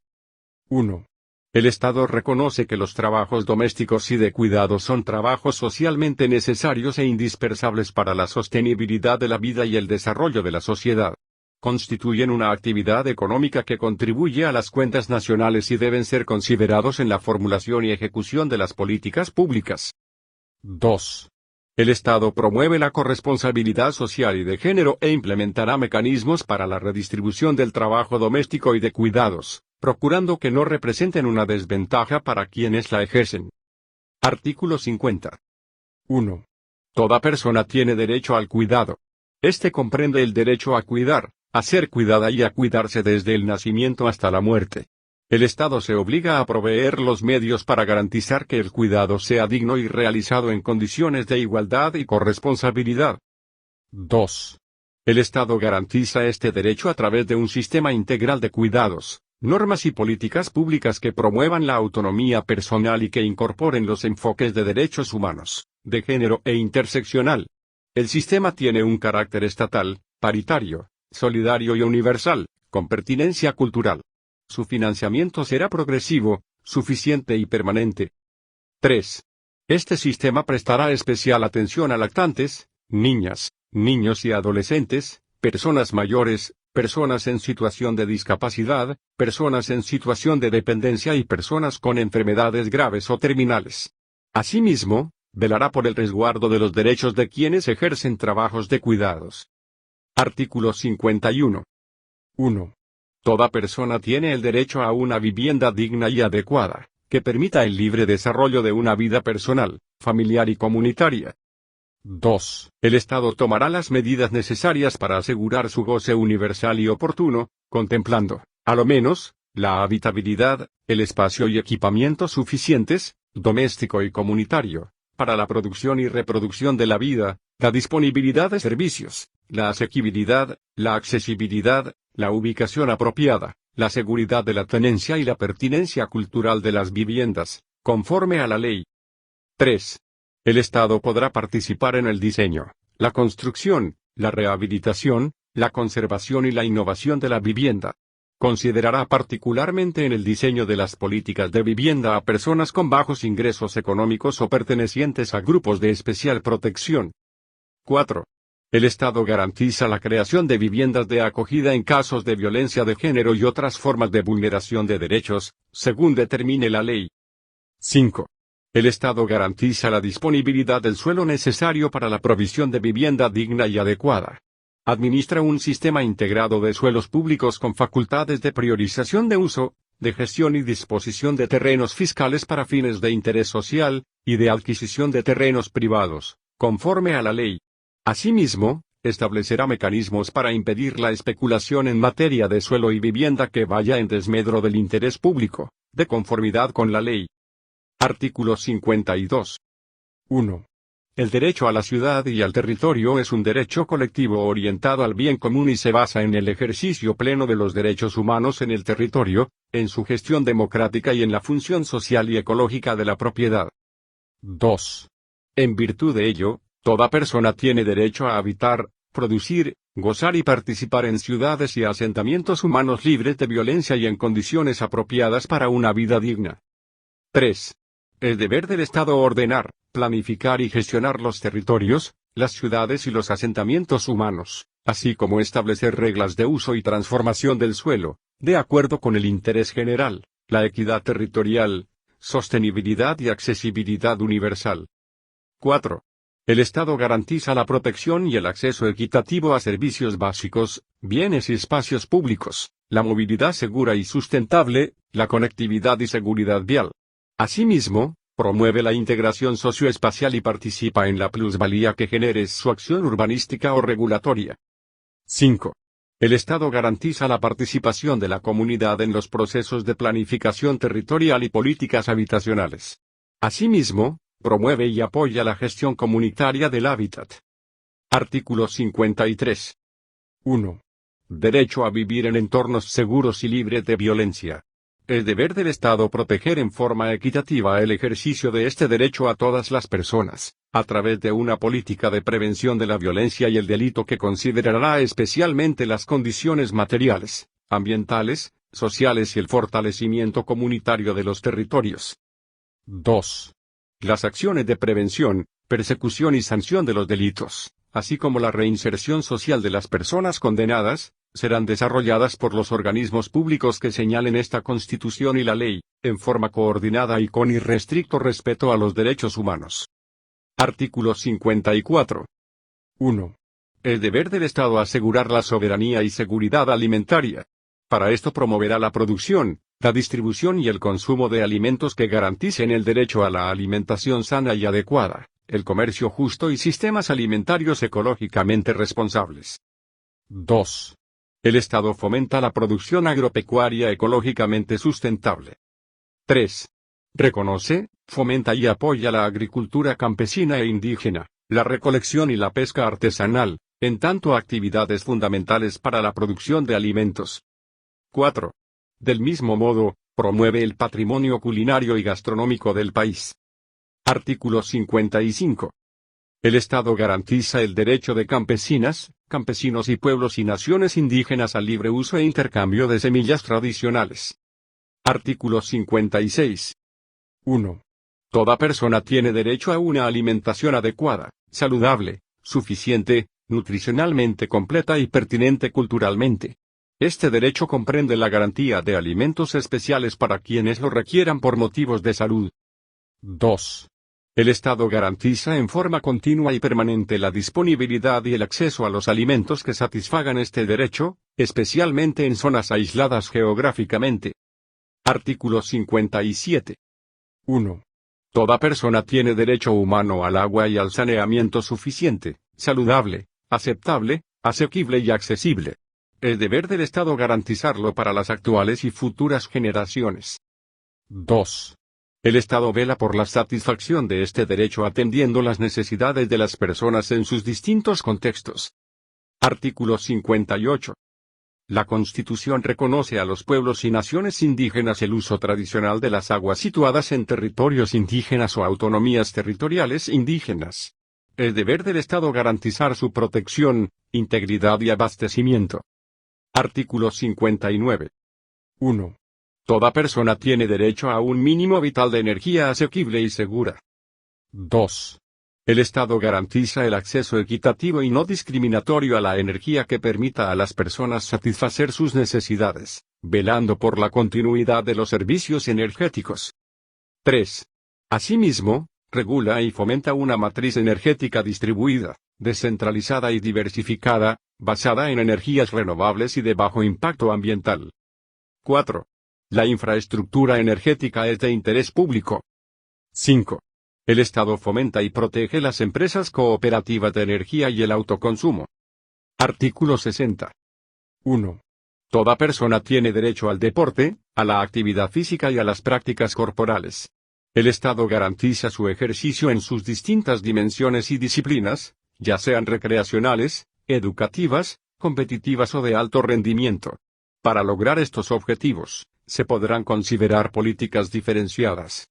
1. El Estado reconoce que los trabajos domésticos y de cuidado son trabajos socialmente necesarios e indispensables para la sostenibilidad de la vida y el desarrollo de la sociedad. Constituyen una actividad económica que contribuye a las cuentas nacionales y deben ser considerados en la formulación y ejecución de las políticas públicas. 2. El Estado promueve la corresponsabilidad social y de género e implementará mecanismos para la redistribución del trabajo doméstico y de cuidados, procurando que no representen una desventaja para quienes la ejercen. Artículo 50. 1. Toda persona tiene derecho al cuidado. Este comprende el derecho a cuidar, a ser cuidada y a cuidarse desde el nacimiento hasta la muerte. El Estado se obliga a proveer los medios para garantizar que el cuidado sea digno y realizado en condiciones de igualdad y corresponsabilidad. 2. El Estado garantiza este derecho a través de un sistema integral de cuidados, normas y políticas públicas que promuevan la autonomía personal y que incorporen los enfoques de derechos humanos, de género e interseccional. El sistema tiene un carácter estatal, paritario, solidario y universal, con pertinencia cultural. Su financiamiento será progresivo, suficiente y permanente. 3. Este sistema prestará especial atención a lactantes, niñas, niños y adolescentes, personas mayores, personas en situación de discapacidad, personas en situación de dependencia y personas con enfermedades graves o terminales. Asimismo, velará por el resguardo de los derechos de quienes ejercen trabajos de cuidados. Artículo 51. 1. Toda persona tiene el derecho a una vivienda digna y adecuada, que permita el libre desarrollo de una vida personal, familiar y comunitaria. 2. El Estado tomará las medidas necesarias para asegurar su goce universal y oportuno, contemplando, a lo menos, la habitabilidad, el espacio y equipamiento suficientes, doméstico y comunitario, para la producción y reproducción de la vida, la disponibilidad de servicios, la asequibilidad, la accesibilidad, la ubicación apropiada, la seguridad de la tenencia y la pertinencia cultural de las viviendas, conforme a la ley. 3. El Estado podrá participar en el diseño, la construcción, la rehabilitación, la conservación y la innovación de la vivienda. Considerará particularmente en el diseño de las políticas de vivienda a personas con bajos ingresos económicos o pertenecientes a grupos de especial protección. 4. El Estado garantiza la creación de viviendas de acogida en casos de violencia de género y otras formas de vulneración de derechos, según determine la ley. 5. El Estado garantiza la disponibilidad del suelo necesario para la provisión de vivienda digna y adecuada. Administra un sistema integrado de suelos públicos con facultades de priorización de uso, de gestión y disposición de terrenos fiscales para fines de interés social, y de adquisición de terrenos privados, conforme a la ley. Asimismo, establecerá mecanismos para impedir la especulación en materia de suelo y vivienda que vaya en desmedro del interés público, de conformidad con la ley. Artículo 52. 1. El derecho a la ciudad y al territorio es un derecho colectivo orientado al bien común y se basa en el ejercicio pleno de los derechos humanos en el territorio, en su gestión democrática y en la función social y ecológica de la propiedad. 2. En virtud de ello, toda persona tiene derecho a habitar, producir, gozar y participar en ciudades y asentamientos humanos libres de violencia y en condiciones apropiadas para una vida digna. 3. El deber del Estado ordenar, planificar y gestionar los territorios, las ciudades y los asentamientos humanos, así como establecer reglas de uso y transformación del suelo, de acuerdo con el interés general, la equidad territorial, sostenibilidad y accesibilidad universal. 4. El Estado garantiza la protección y el acceso equitativo a servicios básicos, bienes y espacios públicos, la movilidad segura y sustentable, la conectividad y seguridad vial. Asimismo, promueve la integración socioespacial y participa en la plusvalía que genere su acción urbanística o regulatoria. 5. El Estado garantiza la participación de la comunidad en los procesos de planificación territorial y políticas habitacionales. Asimismo, promueve y apoya la gestión comunitaria del hábitat. Artículo 53. 1. Derecho a vivir en entornos seguros y libres de violencia. El deber del Estado proteger en forma equitativa el ejercicio de este derecho a todas las personas, a través de una política de prevención de la violencia y el delito que considerará especialmente las condiciones materiales, ambientales, sociales y el fortalecimiento comunitario de los territorios. 2. Las acciones de prevención, persecución y sanción de los delitos, así como la reinserción social de las personas condenadas, serán desarrolladas por los organismos públicos que señalen esta Constitución y la ley, en forma coordinada y con irrestricto respeto a los derechos humanos. Artículo 54. 1. El deber del Estado asegurar la soberanía y seguridad alimentaria. Para esto promoverá la producción, la distribución y el consumo de alimentos que garanticen el derecho a la alimentación sana y adecuada, el comercio justo y sistemas alimentarios ecológicamente responsables. 2. El Estado fomenta la producción agropecuaria ecológicamente sustentable. 3. Reconoce, fomenta y apoya la agricultura campesina e indígena, la recolección y la pesca artesanal, en tanto actividades fundamentales para la producción de alimentos. 4. Del mismo modo, promueve el patrimonio culinario y gastronómico del país. Artículo 55. El Estado garantiza el derecho de campesinas, campesinos y pueblos y naciones indígenas al libre uso e intercambio de semillas tradicionales. Artículo 56. 1. Toda persona tiene derecho a una alimentación adecuada, saludable, suficiente, nutricionalmente completa y pertinente culturalmente. Este derecho comprende la garantía de alimentos especiales para quienes lo requieran por motivos de salud. 2. El Estado garantiza en forma continua y permanente la disponibilidad y el acceso a los alimentos que satisfagan este derecho, especialmente en zonas aisladas geográficamente. Artículo 57. 1. Toda persona tiene derecho humano al agua y al saneamiento suficiente, saludable, aceptable, asequible y accesible. El deber del Estado garantizarlo para las actuales y futuras generaciones. 2. El Estado vela por la satisfacción de este derecho atendiendo las necesidades de las personas en sus distintos contextos. Artículo 58. La Constitución reconoce a los pueblos y naciones indígenas el uso tradicional de las aguas situadas en territorios indígenas o autonomías territoriales indígenas. El deber del Estado garantizar su protección, integridad y abastecimiento. Artículo 59. 1. Toda persona tiene derecho a un mínimo vital de energía asequible y segura. 2. El Estado garantiza el acceso equitativo y no discriminatorio a la energía que permita a las personas satisfacer sus necesidades, velando por la continuidad de los servicios energéticos. 3. Asimismo, regula y fomenta una matriz energética distribuida, descentralizada y diversificada, basada en energías renovables y de bajo impacto ambiental. 4. La infraestructura energética es de interés público. 5. El Estado fomenta y protege las empresas cooperativas de energía y el autoconsumo. Artículo 60. 1. Toda persona tiene derecho al deporte, a la actividad física y a las prácticas corporales. El Estado garantiza su ejercicio en sus distintas dimensiones y disciplinas, ya sean recreacionales, educativas, competitivas o de alto rendimiento. Para lograr estos objetivos, se podrán considerar políticas diferenciadas.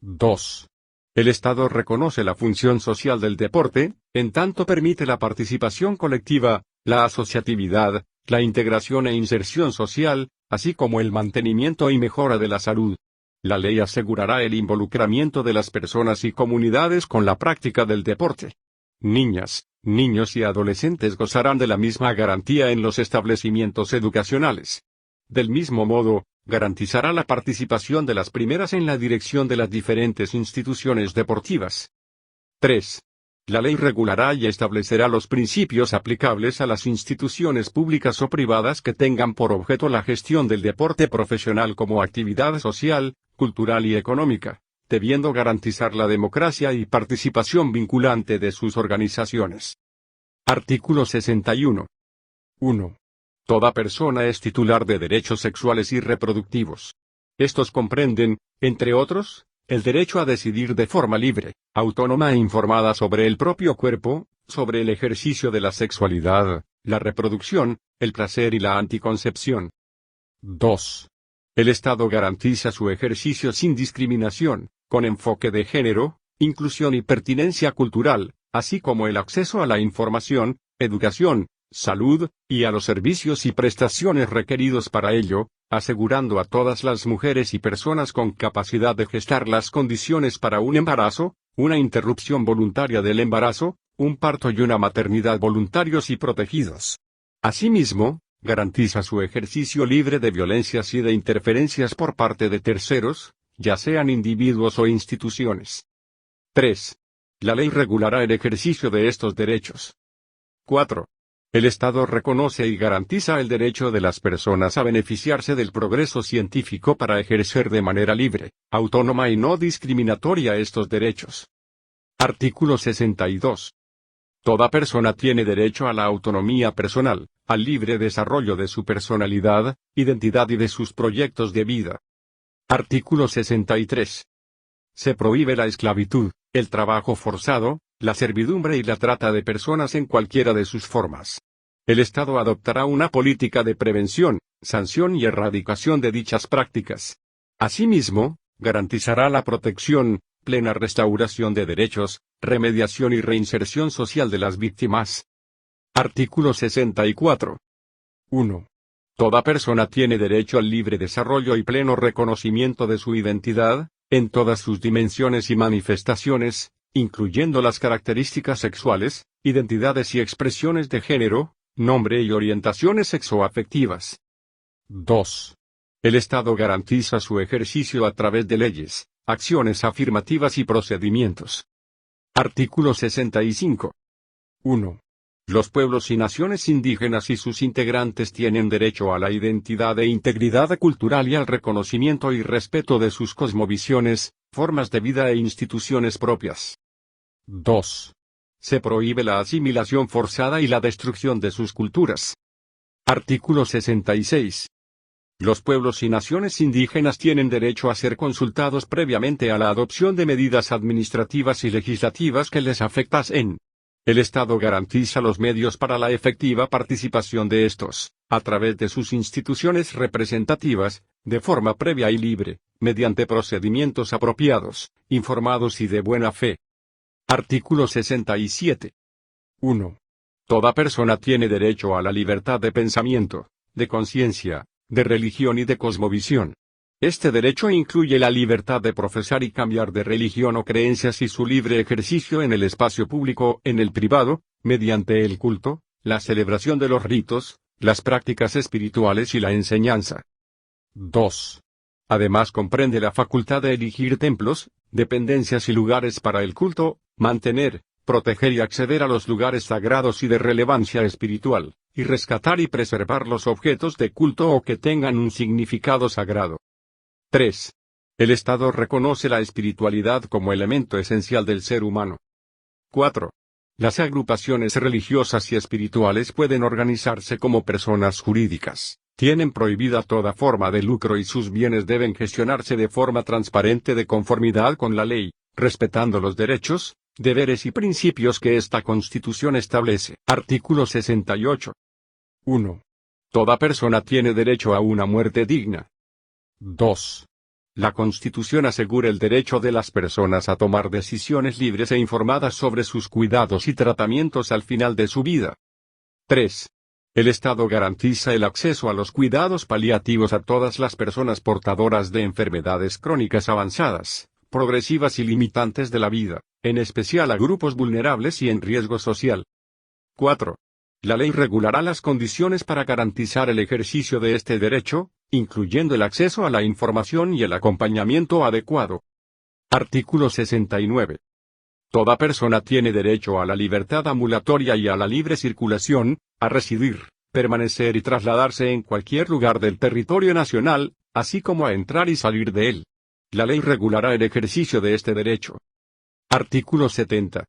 2. El Estado reconoce la función social del deporte, en tanto permite la participación colectiva, la asociatividad, la integración e inserción social, así como el mantenimiento y mejora de la salud. La ley asegurará el involucramiento de las personas y comunidades con la práctica del deporte. Niñas, niños y adolescentes gozarán de la misma garantía en los establecimientos educacionales. Del mismo modo, garantizará la participación de las primeras en la dirección de las diferentes instituciones deportivas. 3. La ley regulará y establecerá los principios aplicables a las instituciones públicas o privadas que tengan por objeto la gestión del deporte profesional como actividad social, cultural y económica, debiendo garantizar la democracia y participación vinculante de sus organizaciones. Artículo 61. 1. Toda persona es titular de derechos sexuales y reproductivos. Estos comprenden, entre otros, el derecho a decidir de forma libre, autónoma e informada sobre el propio cuerpo, sobre el ejercicio de la sexualidad, la reproducción, el placer y la anticoncepción. 2. El Estado garantiza su ejercicio sin discriminación, con enfoque de género, inclusión y pertinencia cultural, así como el acceso a la información, educación, salud, y a los servicios y prestaciones requeridos para ello, asegurando a todas las mujeres y personas con capacidad de gestar las condiciones para un embarazo, una interrupción voluntaria del embarazo, un parto y una maternidad voluntarios y protegidos. Asimismo, garantiza su ejercicio libre de violencias y de interferencias por parte de terceros, ya sean individuos o instituciones. 3. La ley regulará el ejercicio de estos derechos. 4. El Estado reconoce y garantiza el derecho de las personas a beneficiarse del progreso científico para ejercer de manera libre, autónoma y no discriminatoria estos derechos. Artículo 62. Toda persona tiene derecho a la autonomía personal, al libre desarrollo de su personalidad, identidad y de sus proyectos de vida. Artículo 63. Se prohíbe la esclavitud, el trabajo forzado, la servidumbre y la trata de personas en cualquiera de sus formas. El Estado adoptará una política de prevención, sanción y erradicación de dichas prácticas. Asimismo, garantizará la protección, plena restauración de derechos, remediación y reinserción social de las víctimas. Artículo 64. 1. Toda persona tiene derecho al libre desarrollo y pleno reconocimiento de su identidad, en todas sus dimensiones y manifestaciones, incluyendo las características sexuales, identidades y expresiones de género, nombre y orientaciones sexoafectivas. 2. El Estado garantiza su ejercicio a través de leyes, acciones afirmativas y procedimientos. Artículo 65. 1. Los pueblos y naciones indígenas y sus integrantes tienen derecho a la identidad e integridad cultural y al reconocimiento y respeto de sus cosmovisiones, formas de vida e instituciones propias. 2. Se prohíbe la asimilación forzada y la destrucción de sus culturas. Artículo 66. Los pueblos y naciones indígenas tienen derecho a ser consultados previamente a la adopción de medidas administrativas y legislativas que les afectasen. El Estado garantiza los medios para la efectiva participación de estos, a través de sus instituciones representativas, de forma previa y libre, mediante procedimientos apropiados, informados y de buena fe. Artículo 67. 1. Toda persona tiene derecho a la libertad de pensamiento, de conciencia, de religión y de cosmovisión. Este derecho incluye la libertad de profesar y cambiar de religión o creencias y su libre ejercicio en el espacio público o en el privado, mediante el culto, la celebración de los ritos, las prácticas espirituales y la enseñanza. 2. Además comprende la facultad de elegir templos, dependencias y lugares para el culto, mantener, proteger y acceder a los lugares sagrados y de relevancia espiritual, y rescatar y preservar los objetos de culto o que tengan un significado sagrado. 3. El Estado reconoce la espiritualidad como elemento esencial del ser humano. 4. Las agrupaciones religiosas y espirituales pueden organizarse como personas jurídicas, Tienen prohibida toda forma de lucro y sus bienes deben gestionarse de forma transparente de conformidad con la ley, respetando los derechos, deberes y principios que esta Constitución establece. Artículo 68. 1. Toda persona tiene derecho a una muerte digna. 2. La Constitución asegura el derecho de las personas a tomar decisiones libres e informadas sobre sus cuidados y tratamientos al final de su vida. 3. El Estado garantiza el acceso a los cuidados paliativos a todas las personas portadoras de enfermedades crónicas avanzadas, progresivas y limitantes de la vida, en especial a grupos vulnerables y en riesgo social. 4. La ley regulará las condiciones para garantizar el ejercicio de este derecho, incluyendo el acceso a la información y el acompañamiento adecuado. Artículo 69. Toda persona tiene derecho a la libertad ambulatoria y a la libre circulación, a residir, permanecer y trasladarse en cualquier lugar del territorio nacional, así como a entrar y salir de él. La ley regulará el ejercicio de este derecho. Artículo 70.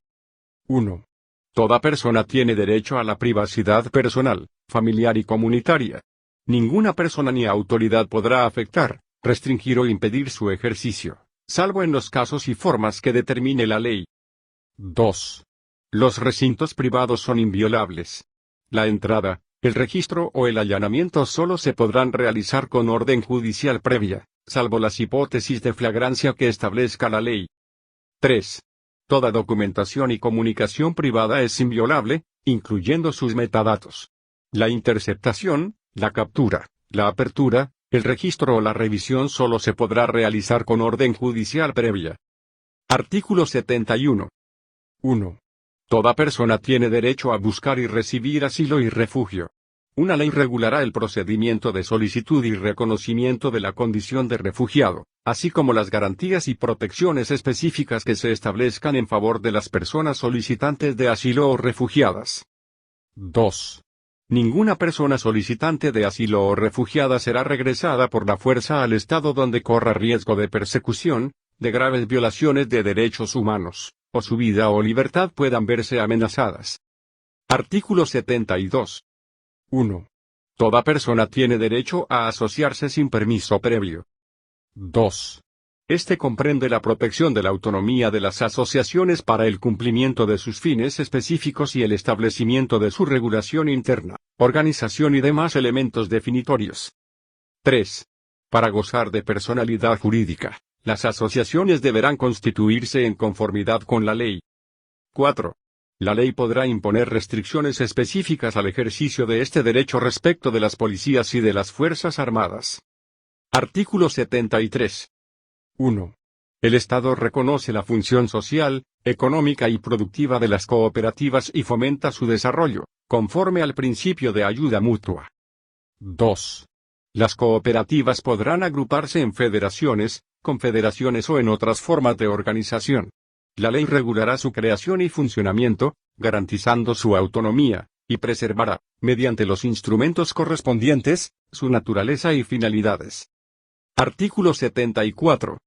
1. Toda persona tiene derecho a la privacidad personal, familiar y comunitaria. Ninguna persona ni autoridad podrá afectar, restringir o impedir su ejercicio, salvo en los casos y formas que determine la ley. 2. Los recintos privados son inviolables. La entrada, el registro o el allanamiento solo se podrán realizar con orden judicial previa, salvo las hipótesis de flagrancia que establezca la ley. 3. Toda documentación y comunicación privada es inviolable, incluyendo sus metadatos. La interceptación, la captura, la apertura, el registro o la revisión solo se podrá realizar con orden judicial previa. Artículo 71. 1. Toda persona tiene derecho a buscar y recibir asilo y refugio. Una ley regulará el procedimiento de solicitud y reconocimiento de la condición de refugiado, así como las garantías y protecciones específicas que se establezcan en favor de las personas solicitantes de asilo o refugiadas. 2. Ninguna persona solicitante de asilo o refugiada será regresada por la fuerza al estado donde corra riesgo de persecución, de graves violaciones de derechos humanos, o su vida o libertad puedan verse amenazadas. Artículo 72. 1. Toda persona tiene derecho a asociarse sin permiso previo. 2. Este comprende la protección de la autonomía de las asociaciones para el cumplimiento de sus fines específicos y el establecimiento de su regulación interna, organización y demás elementos definitorios. 3. Para gozar de personalidad jurídica, las asociaciones deberán constituirse en conformidad con la ley. 4. La ley podrá imponer restricciones específicas al ejercicio de este derecho respecto de las policías y de las Fuerzas Armadas. Artículo 73. 1. El Estado reconoce la función social, económica y productiva de las cooperativas y fomenta su desarrollo, conforme al principio de ayuda mutua. 2. Las cooperativas podrán agruparse en federaciones, confederaciones o en otras formas de organización. La ley regulará su creación y funcionamiento, garantizando su autonomía, y preservará, mediante los instrumentos correspondientes, su naturaleza y finalidades. Artículo 74.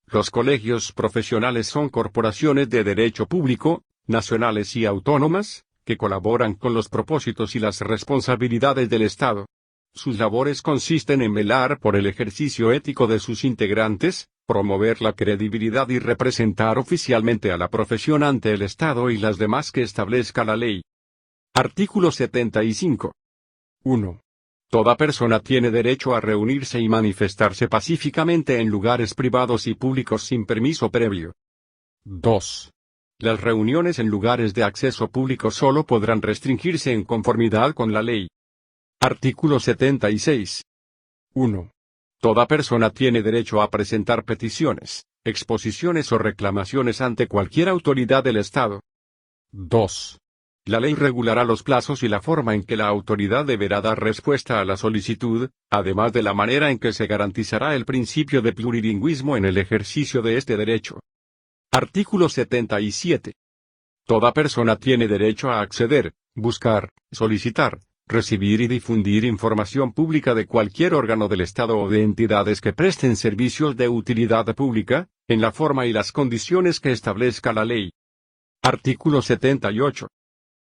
Los colegios profesionales son corporaciones de derecho público, nacionales y autónomas, que colaboran con los propósitos y las responsabilidades del Estado. Sus labores consisten en velar por el ejercicio ético de sus integrantes, promover la credibilidad y representar oficialmente a la profesión ante el Estado y las demás que establezca la ley. Artículo 75. 1. Toda persona tiene derecho a reunirse y manifestarse pacíficamente en lugares privados y públicos sin permiso previo. 2. Las reuniones en lugares de acceso público solo podrán restringirse en conformidad con la ley. Artículo 76. 1. Toda persona tiene derecho a presentar peticiones, exposiciones o reclamaciones ante cualquier autoridad del Estado. 2. La ley regulará los plazos y la forma en que la autoridad deberá dar respuesta a la solicitud, además de la manera en que se garantizará el principio de plurilingüismo en el ejercicio de este derecho. Artículo 77. Toda persona tiene derecho a acceder, buscar, solicitar, recibir y difundir información pública de cualquier órgano del Estado o de entidades que presten servicios de utilidad pública, en la forma y las condiciones que establezca la ley. Artículo 78.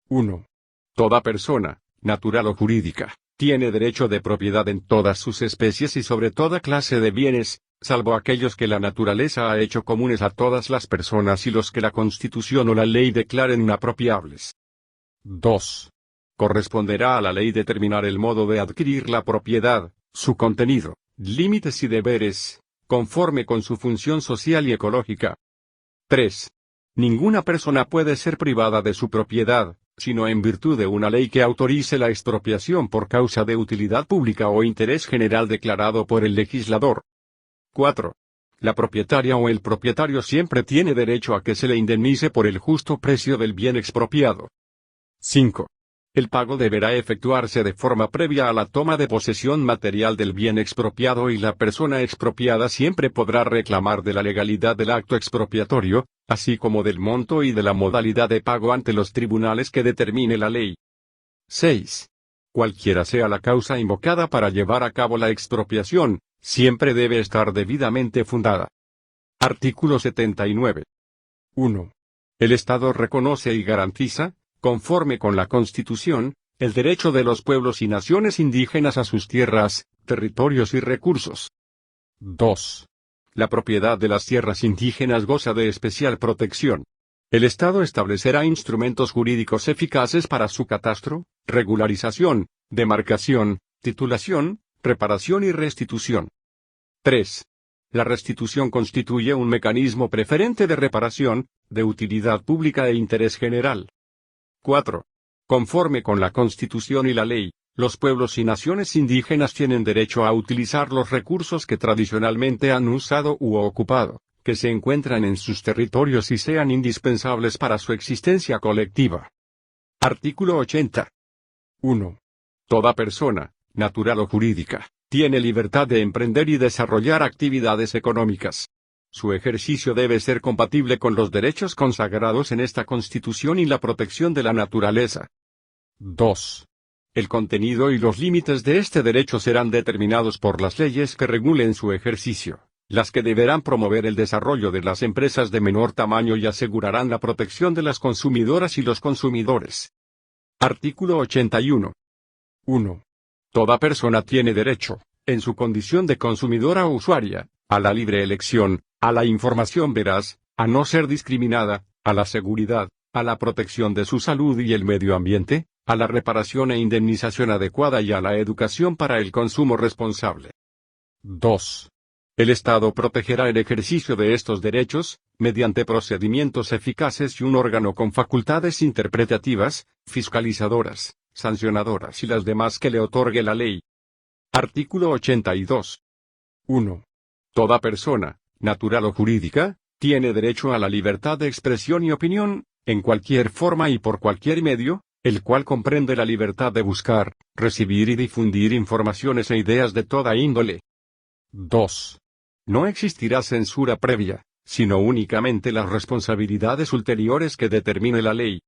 1. Toda persona, natural o jurídica, tiene derecho de propiedad en todas sus especies y sobre toda clase de bienes, salvo aquellos que la naturaleza ha hecho comunes a todas las personas y los que la Constitución o la ley declaren inapropiables. 2. Corresponderá a la ley determinar el modo de adquirir la propiedad, su contenido, límites y deberes, conforme con su función social y ecológica. 3. Ninguna persona puede ser privada de su propiedad, sino en virtud de una ley que autorice la expropiación por causa de utilidad pública o interés general declarado por el legislador. 4. La propietaria o el propietario siempre tiene derecho a que se le indemnice por el justo precio del bien expropiado. 5. El pago deberá efectuarse de forma previa a la toma de posesión material del bien expropiado y la persona expropiada siempre podrá reclamar de la legalidad del acto expropiatorio, así como del monto y de la modalidad de pago ante los tribunales que determine la ley. 6. Cualquiera sea la causa invocada para llevar a cabo la expropiación, siempre debe estar debidamente fundada. Artículo 79. 1. El Estado reconoce y garantiza, conforme con la Constitución, el derecho de los pueblos y naciones indígenas a sus tierras, territorios y recursos. 2. La propiedad de las tierras indígenas goza de especial protección. El Estado establecerá instrumentos jurídicos eficaces para su catastro, regularización, demarcación, titulación, reparación y restitución. 3. La restitución constituye un mecanismo preferente de reparación, de utilidad pública e interés general. 4. Conforme con la Constitución y la ley, los pueblos y naciones indígenas tienen derecho a utilizar los recursos que tradicionalmente han usado u ocupado, que se encuentran en sus territorios y sean indispensables para su existencia colectiva. Artículo 80. 1. Toda persona, natural o jurídica, tiene libertad de emprender y desarrollar actividades económicas. Su ejercicio debe ser compatible con los derechos consagrados en esta Constitución y la protección de la naturaleza. 2. El contenido y los límites de este derecho serán determinados por las leyes que regulen su ejercicio, las que deberán promover el desarrollo de las empresas de menor tamaño y asegurarán la protección de las consumidoras y los consumidores. Artículo 81. 1. Toda persona tiene derecho, en su condición de consumidora o usuaria, a la libre elección, a la información veraz, a no ser discriminada, a la seguridad, a la protección de su salud y el medio ambiente, a la reparación e indemnización adecuada y a la educación para el consumo responsable. 2. El Estado protegerá el ejercicio de estos derechos, mediante procedimientos eficaces y un órgano con facultades interpretativas, fiscalizadoras, sancionadoras y las demás que le otorgue la ley. Artículo 82. 1. Toda persona, natural o jurídica, tiene derecho a la libertad de expresión y opinión, en cualquier forma y por cualquier medio, el cual comprende la libertad de buscar, recibir y difundir informaciones e ideas de toda índole. 2. No existirá censura previa, sino únicamente las responsabilidades ulteriores que determine la ley.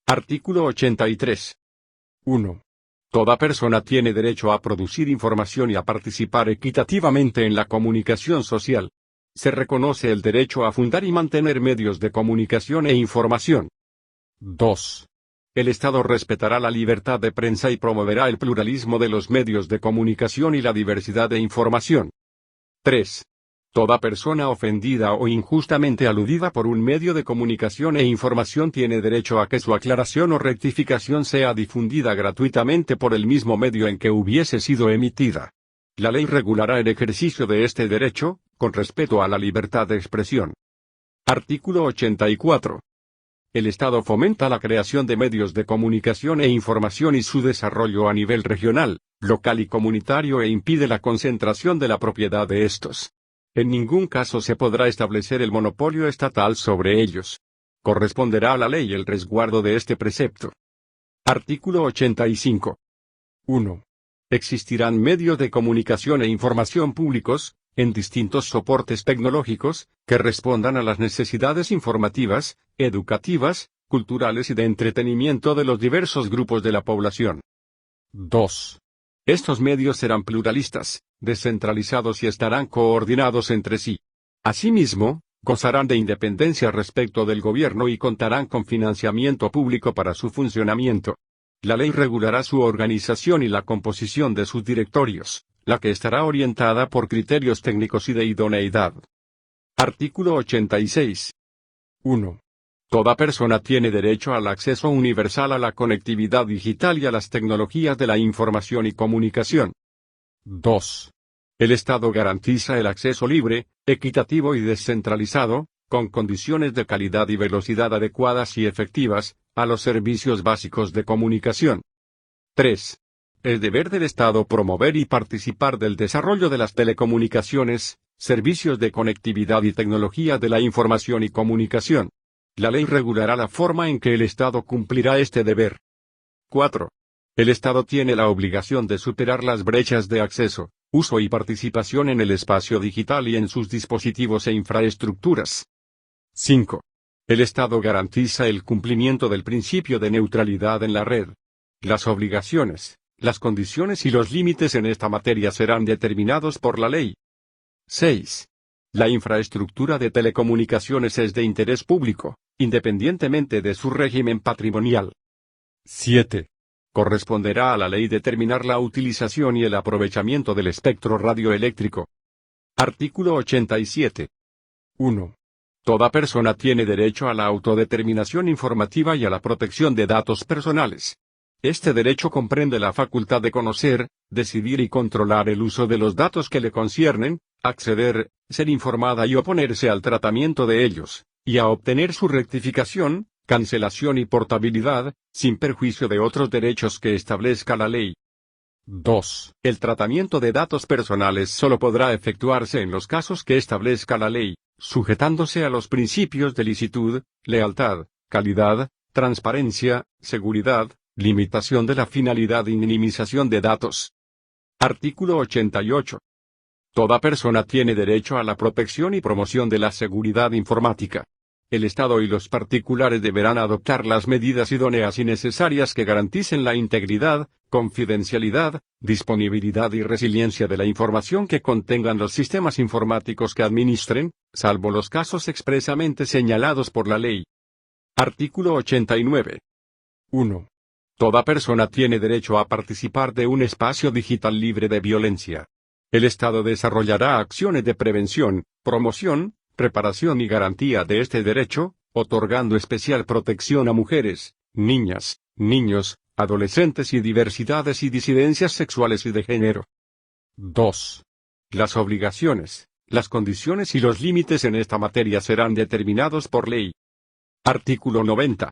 Artículo 83. 1. Toda persona tiene derecho a producir información y a participar equitativamente en la comunicación social. Se reconoce el derecho a fundar y mantener medios de comunicación e información. 2. El Estado respetará la libertad de prensa y promoverá el pluralismo de los medios de comunicación y la diversidad de información. 3. Toda persona ofendida o injustamente aludida por un medio de comunicación e información tiene derecho a que su aclaración o rectificación sea difundida gratuitamente por el mismo medio en que hubiese sido emitida. La ley regulará el ejercicio de este derecho, con respeto a la libertad de expresión. Artículo 84. El Estado fomenta la creación de medios de comunicación e información y su desarrollo a nivel regional, local y comunitario e impide la concentración de la propiedad de estos. En ningún caso se podrá establecer el monopolio estatal sobre ellos. Corresponderá a la ley el resguardo de este precepto. Artículo 85. 1. Existirán medios de comunicación e información públicos, en distintos soportes tecnológicos, que respondan a las necesidades informativas, educativas, culturales y de entretenimiento de los diversos grupos de la población. 2. Estos medios serán pluralistas, descentralizados y estarán coordinados entre sí. Asimismo, gozarán de independencia respecto del gobierno y contarán con financiamiento público para su funcionamiento. La ley regulará su organización y la composición de sus directorios, la que estará orientada por criterios técnicos y de idoneidad. Artículo 86. 1. Toda persona tiene derecho al acceso universal a la conectividad digital y a las tecnologías de la información y comunicación. 2. El Estado garantiza el acceso libre, equitativo y descentralizado, con condiciones de calidad y velocidad adecuadas y efectivas, a los servicios básicos de comunicación. 3. Es deber del Estado promover y participar del desarrollo de las telecomunicaciones, servicios de conectividad y tecnología de la información y comunicación. La ley regulará la forma en que el Estado cumplirá este deber. 4. El Estado tiene la obligación de superar las brechas de acceso, uso y participación en el espacio digital y en sus dispositivos e infraestructuras. 5. El Estado garantiza el cumplimiento del principio de neutralidad en la red. Las obligaciones, las condiciones y los límites en esta materia serán determinados por la ley. 6. La infraestructura de telecomunicaciones es de interés público, independientemente de su régimen patrimonial. 7. Corresponderá a la ley determinar la utilización y el aprovechamiento del espectro radioeléctrico. Artículo 87. 1. Toda persona tiene derecho a la autodeterminación informativa y a la protección de datos personales. Este derecho comprende la facultad de conocer, decidir y controlar el uso de los datos que le conciernen, acceder, ser informada y oponerse al tratamiento de ellos, y a obtener su rectificación, cancelación y portabilidad, sin perjuicio de otros derechos que establezca la ley. 2. El tratamiento de datos personales solo podrá efectuarse en los casos que establezca la ley, sujetándose a los principios de licitud, lealtad, calidad, transparencia, seguridad, limitación de la finalidad y minimización de datos. Artículo 88. Toda persona tiene derecho a la protección y promoción de la seguridad informática. El Estado y los particulares deberán adoptar las medidas idóneas y necesarias que garanticen la integridad, confidencialidad, disponibilidad y resiliencia de la información que contengan los sistemas informáticos que administren, salvo los casos expresamente señalados por la ley. Artículo 89. 1. Toda persona tiene derecho a participar de un espacio digital libre de violencia. El Estado desarrollará acciones de prevención, promoción, preparación y garantía de este derecho, otorgando especial protección a mujeres, niñas, niños, adolescentes y diversidades y disidencias sexuales y de género. 2. Las obligaciones, las condiciones y los límites en esta materia serán determinados por ley. Artículo 90.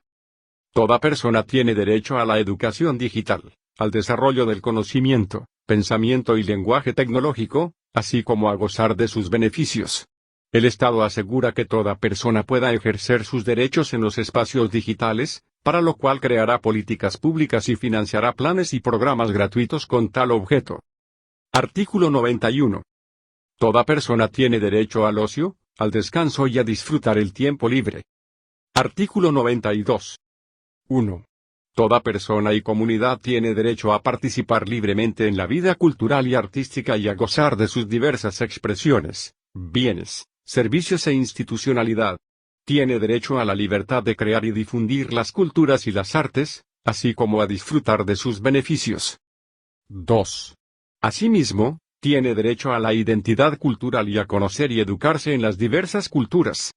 Toda persona tiene derecho a la educación digital, al desarrollo del conocimiento, pensamiento y lenguaje tecnológico, así como a gozar de sus beneficios. El Estado asegura que toda persona pueda ejercer sus derechos en los espacios digitales, para lo cual creará políticas públicas y financiará planes y programas gratuitos con tal objeto. Artículo 91. Toda persona tiene derecho al ocio, al descanso y a disfrutar el tiempo libre. Artículo 92. 1. Toda persona y comunidad tiene derecho a participar libremente en la vida cultural y artística y a gozar de sus diversas expresiones, bienes, servicios e institucionalidad. Tiene derecho a la libertad de crear y difundir las culturas y las artes, así como a disfrutar de sus beneficios. 2. Asimismo, tiene derecho a la identidad cultural y a conocer y educarse en las diversas culturas.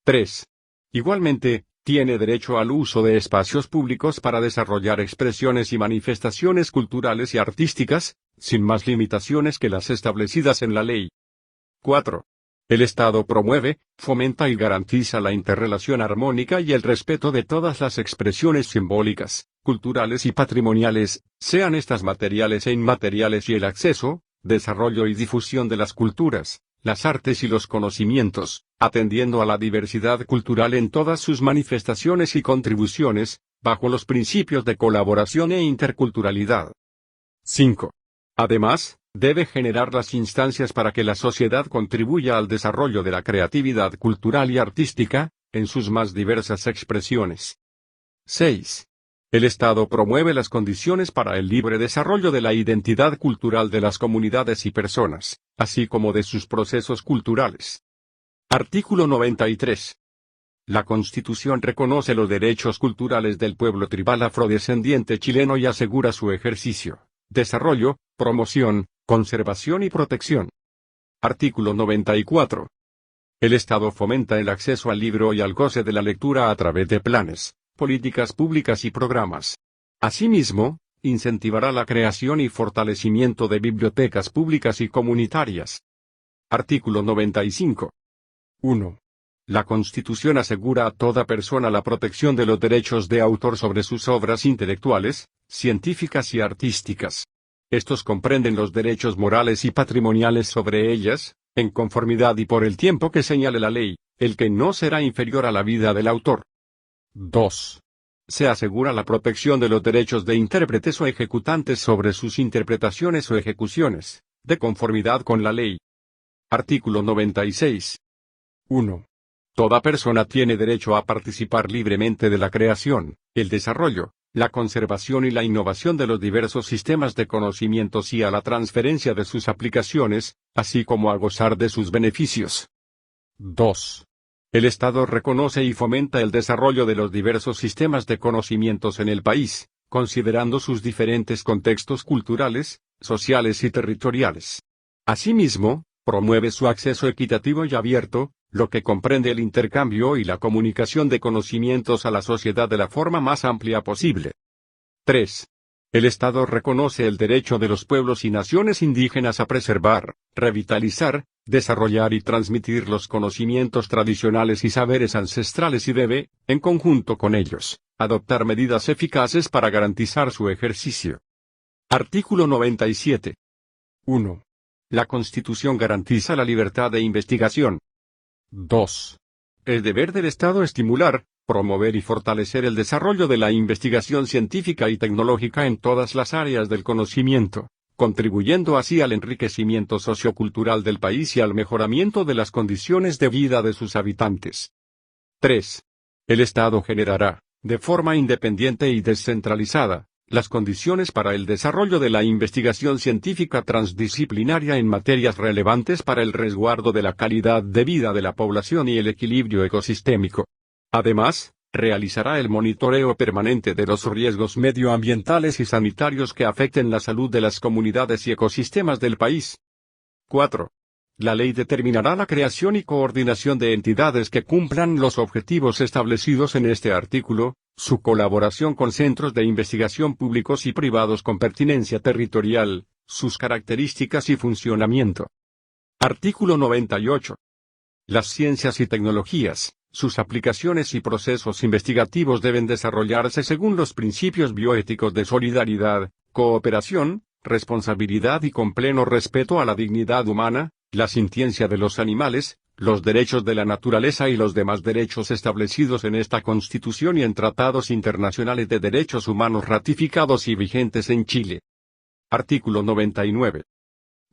3. Igualmente, tiene derecho al uso de espacios públicos para desarrollar expresiones y manifestaciones culturales y artísticas, sin más limitaciones que las establecidas en la ley. 4. El Estado promueve, fomenta y garantiza la interrelación armónica y el respeto de todas las expresiones simbólicas, culturales y patrimoniales, sean estas materiales e inmateriales, y el acceso, desarrollo y difusión de las culturas, las artes y los conocimientos, atendiendo a la diversidad cultural en todas sus manifestaciones y contribuciones, bajo los principios de colaboración e interculturalidad. 5. Además, debe generar las instancias para que la sociedad contribuya al desarrollo de la creatividad cultural y artística, en sus más diversas expresiones. 6. El Estado promueve las condiciones para el libre desarrollo de la identidad cultural de las comunidades y personas, así como de sus procesos culturales. Artículo 93. La Constitución reconoce los derechos culturales del pueblo tribal afrodescendiente chileno y asegura su ejercicio, desarrollo, promoción, conservación y protección. Artículo 94. El Estado fomenta el acceso al libro y al goce de la lectura a través de planes, políticas públicas y programas. Asimismo, incentivará la creación y fortalecimiento de bibliotecas públicas y comunitarias. Artículo 95. 1. La Constitución asegura a toda persona la protección de los derechos de autor sobre sus obras intelectuales, científicas y artísticas. Estos comprenden los derechos morales y patrimoniales sobre ellas, en conformidad y por el tiempo que señale la ley, el que no será inferior a la vida del autor. 2. Se asegura la protección de los derechos de intérpretes o ejecutantes sobre sus interpretaciones o ejecuciones, de conformidad con la ley. Artículo 96. 1. Toda persona tiene derecho a participar libremente de la creación, el desarrollo, la conservación y la innovación de los diversos sistemas de conocimientos y a la transferencia de sus aplicaciones, así como a gozar de sus beneficios. 2. El Estado reconoce y fomenta el desarrollo de los diversos sistemas de conocimientos en el país, considerando sus diferentes contextos culturales, sociales y territoriales. Asimismo, promueve su acceso equitativo y abierto, lo que comprende el intercambio y la comunicación de conocimientos a la sociedad de la forma más amplia posible. 3. El Estado reconoce el derecho de los pueblos y naciones indígenas a preservar, revitalizar, desarrollar y transmitir los conocimientos tradicionales y saberes ancestrales y debe, en conjunto con ellos, adoptar medidas eficaces para garantizar su ejercicio. Artículo 97. 1. La Constitución garantiza la libertad de investigación. 2. El deber del Estado estimular, promover y fortalecer el desarrollo de la investigación científica y tecnológica en todas las áreas del conocimiento, contribuyendo así al enriquecimiento sociocultural del país y al mejoramiento de las condiciones de vida de sus habitantes. 3. El Estado generará, de forma independiente y descentralizada, las condiciones para el desarrollo de la investigación científica transdisciplinaria en materias relevantes para el resguardo de la calidad de vida de la población y el equilibrio ecosistémico. Además, realizará el monitoreo permanente de los riesgos medioambientales y sanitarios que afecten la salud de las comunidades y ecosistemas del país. 4. La ley determinará la creación y coordinación de entidades que cumplan los objetivos establecidos en este artículo, su colaboración con centros de investigación públicos y privados con pertinencia territorial, sus características y funcionamiento. Artículo 98. Las ciencias y tecnologías, sus aplicaciones y procesos investigativos deben desarrollarse según los principios bioéticos de solidaridad, cooperación, responsabilidad y con pleno respeto a la dignidad humana, la sintiencia de los animales, los derechos de la naturaleza y los demás derechos establecidos en esta Constitución y en tratados internacionales de derechos humanos ratificados y vigentes en Chile. Artículo 99.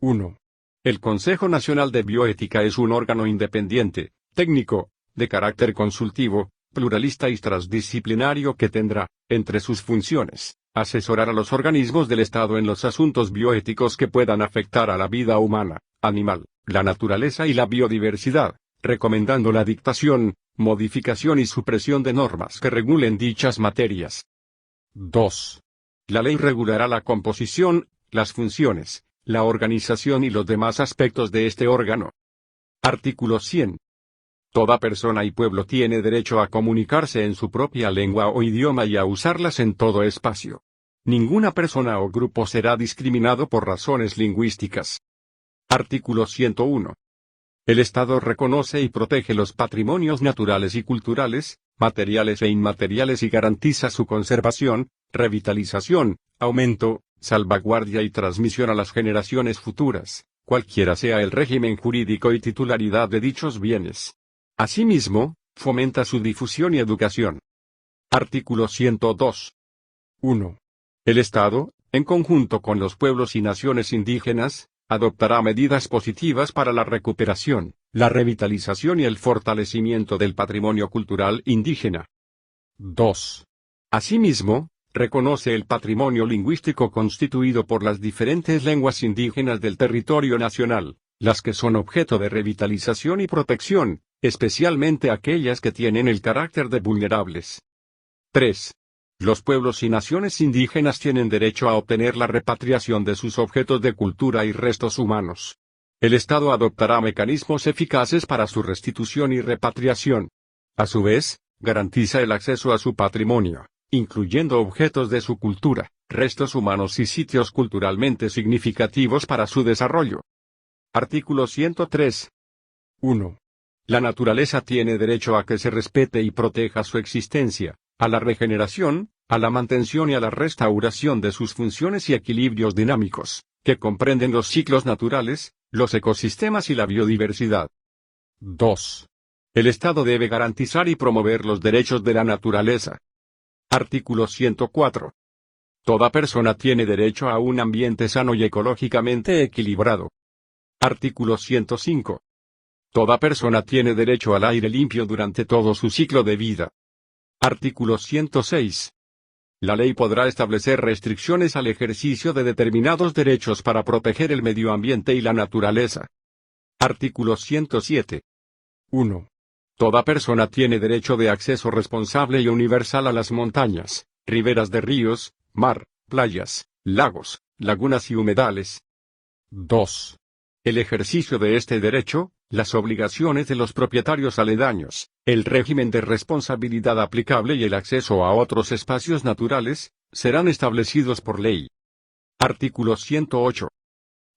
1. El Consejo Nacional de Bioética es un órgano independiente, técnico, de carácter consultivo, pluralista y transdisciplinario que tendrá, entre sus funciones, asesorar a los organismos del Estado en los asuntos bioéticos que puedan afectar a la vida humana, animal, la naturaleza y la biodiversidad, recomendando la dictación, modificación y supresión de normas que regulen dichas materias. 2. La ley regulará la composición, las funciones, la organización y los demás aspectos de este órgano. Artículo 100. Toda persona y pueblo tiene derecho a comunicarse en su propia lengua o idioma y a usarlas en todo espacio. Ninguna persona o grupo será discriminado por razones lingüísticas. Artículo 101. El Estado reconoce y protege los patrimonios naturales y culturales, materiales e inmateriales y garantiza su conservación, revitalización, aumento, salvaguardia y transmisión a las generaciones futuras, cualquiera sea el régimen jurídico y titularidad de dichos bienes. Asimismo, fomenta su difusión y educación. Artículo 102. 1. El Estado, en conjunto con los pueblos y naciones indígenas, adoptará medidas positivas para la recuperación, la revitalización y el fortalecimiento del patrimonio cultural indígena. 2. Asimismo, reconoce el patrimonio lingüístico constituido por las diferentes lenguas indígenas del territorio nacional, las que son objeto de revitalización y protección, especialmente aquellas que tienen el carácter de vulnerables. 3. Los pueblos y naciones indígenas tienen derecho a obtener la repatriación de sus objetos de cultura y restos humanos. El Estado adoptará mecanismos eficaces para su restitución y repatriación. A su vez, garantiza el acceso a su patrimonio, incluyendo objetos de su cultura, restos humanos y sitios culturalmente significativos para su desarrollo. Artículo 103. 1. La naturaleza tiene derecho a que se respete y proteja su existencia, a la regeneración, a la mantención y a la restauración de sus funciones y equilibrios dinámicos, que comprenden los ciclos naturales, los ecosistemas y la biodiversidad. 2. El Estado debe garantizar y promover los derechos de la naturaleza. Artículo 104. Toda persona tiene derecho a un ambiente sano y ecológicamente equilibrado. Artículo 105. Toda persona tiene derecho al aire limpio durante todo su ciclo de vida. Artículo 106. La ley podrá establecer restricciones al ejercicio de determinados derechos para proteger el medio ambiente y la naturaleza. Artículo 107. 1. Toda persona tiene derecho de acceso responsable y universal a las montañas, riberas de ríos, mar, playas, lagos, lagunas y humedales. 2. El ejercicio de este derecho, las obligaciones de los propietarios aledaños, el régimen de responsabilidad aplicable y el acceso a otros espacios naturales, serán establecidos por ley. Artículo 108.